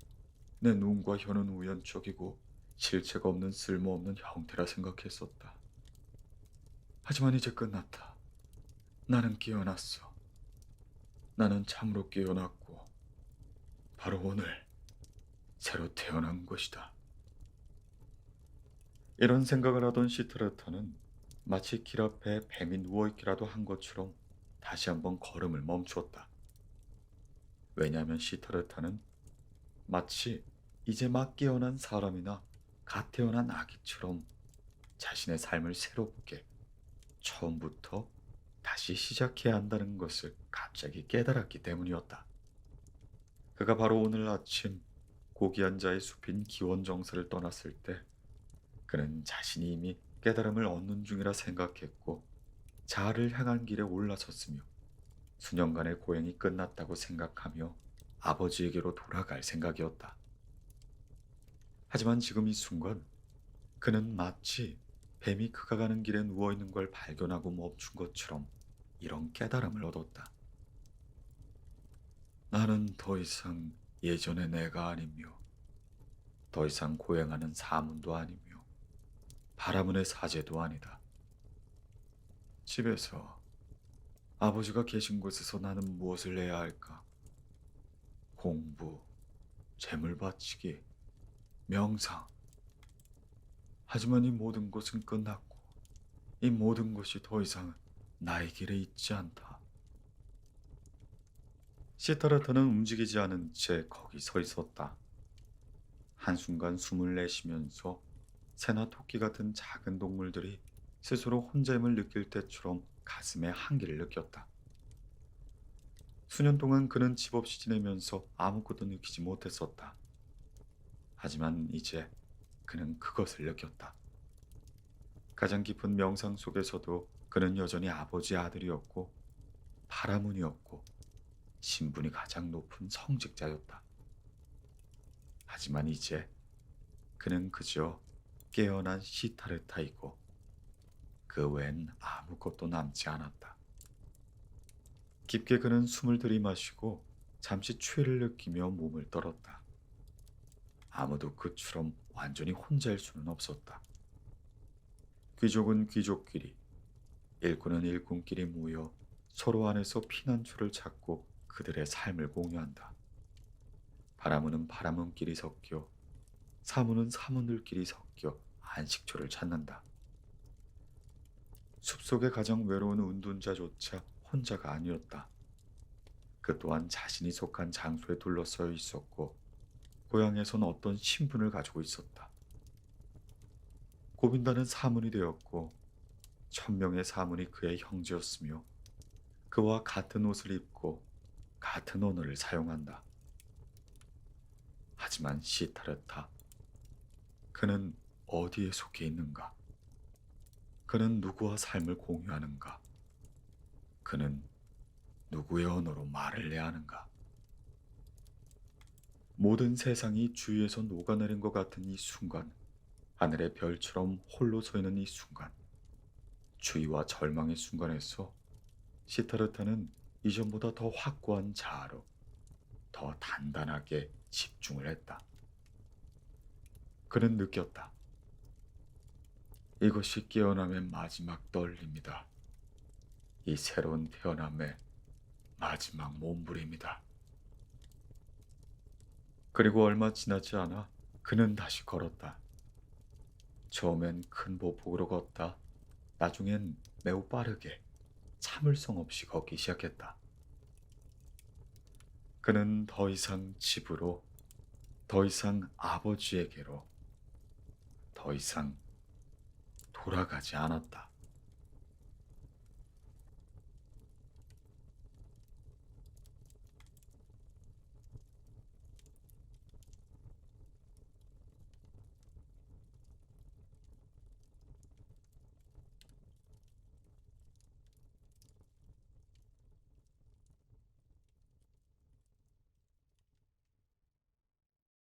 내 눈과 혀는 우연적이고 실체가 없는 쓸모없는 형태라 생각했었다. 하지만 이제 끝났다. 나는 깨어났어. 나는 참으로 깨어났고 바로 오늘 새로 태어난 것이다. 이런 생각을 하던 시트라타는 마치 길 앞에 뱀이 누워있기라도 한 것처럼 다시 한번 걸음을 멈추었다. 왜냐하면 시트라타는 마치 이제 막 깨어난 사람이나 갓 태어난 아기처럼 자신의 삶을 새롭게 처음부터 다시 시작해야 한다는 것을 갑자기 깨달았기 때문이었다. 그가 바로 오늘 아침 고귀한 자의 숲인 기원정사를 떠났을 때 그는 자신이 이미 깨달음을 얻는 중이라 생각했고 자아를 향한 길에 올라섰으며 수년간의 고행이 끝났다고 생각하며 아버지에게로 돌아갈 생각이었다. 하지만 지금 이 순간 그는 마치 뱀이 그가 가는 길에 누워있는 걸 발견하고 멈춘 것처럼 이런 깨달음을 얻었다. 나는 더 이상 예전의 내가 아니며 더 이상 고행하는 사문도 아니며 바라문의 사제도 아니다. 집에서 아버지가 계신 곳에서 나는 무엇을 해야 할까? 공부, 재물 바치기, 명상. 하지만 이 모든 것은 끝났고 이 모든 것이 더 이상 나의 길에 있지 않다. 시타르타는 움직이지 않은 채 거기 서 있었다. 한순간 숨을 내쉬면서 새나 토끼 같은 작은 동물들이 스스로 혼자임을 느낄 때처럼 가슴에 한기를 느꼈다. 수년 동안 그는 집 없이 지내면서 아무것도 느끼지 못했었다. 하지만 이제 그는 그것을 느꼈다. 가장 깊은 명상 속에서도 그는 여전히 아버지의 아들이었고 바라문이었고 신분이 가장 높은 성직자였다. 하지만 이제 그는 그저 깨어난 시타르타이고 그 외엔 아무것도 남지 않았다. 깊게 그는 숨을 들이마시고 잠시 추위를 느끼며 몸을 떨었다. 아무도 그처럼 완전히 혼자일 수는 없었다. 귀족은 귀족끼리, 일꾼은 일꾼끼리 모여 서로 안에서 피난처를 찾고 그들의 삶을 공유한다. 바라문은 바라문끼리 섞여, 사문은 사문들끼리 섞여 안식처를 찾는다. 숲속의 가장 외로운 운둔자조차 혼자가 아니었다. 그 또한 자신이 속한 장소에 둘러싸여 있었고 고향에선 어떤 신분을 가지고 있었다. 고빈다는 사문이 되었고 1000명의 사문이 그의 형제였으며 그와 같은 옷을 입고 같은 언어를 사용한다. 하지만 시타르타, 그는 어디에 속해 있는가? 그는 누구와 삶을 공유하는가? 그는 누구의 언어로 말을 해야 하는가? 모든 세상이 주위에서 녹아내린 것 같은 이 순간, 하늘의 별처럼 홀로 서 있는 이 순간, 주의와 절망의 순간에서 시타르타는 이전보다 더 확고한 자아로, 더 단단하게 집중을 했다. 그는 느꼈다. 이것이 깨어남의 마지막 떨림이다. 이 새로운 태어남의 마지막 몸부림이다. 그리고 얼마 지나지 않아 그는 다시 걸었다. 처음엔 큰 보폭으로 걷다. 나중엔 매우 빠르게 참을성 없이 걷기 시작했다. 그는 더 이상 집으로, 더 이상 아버지에게로, 더 이상 돌아가지 않았다.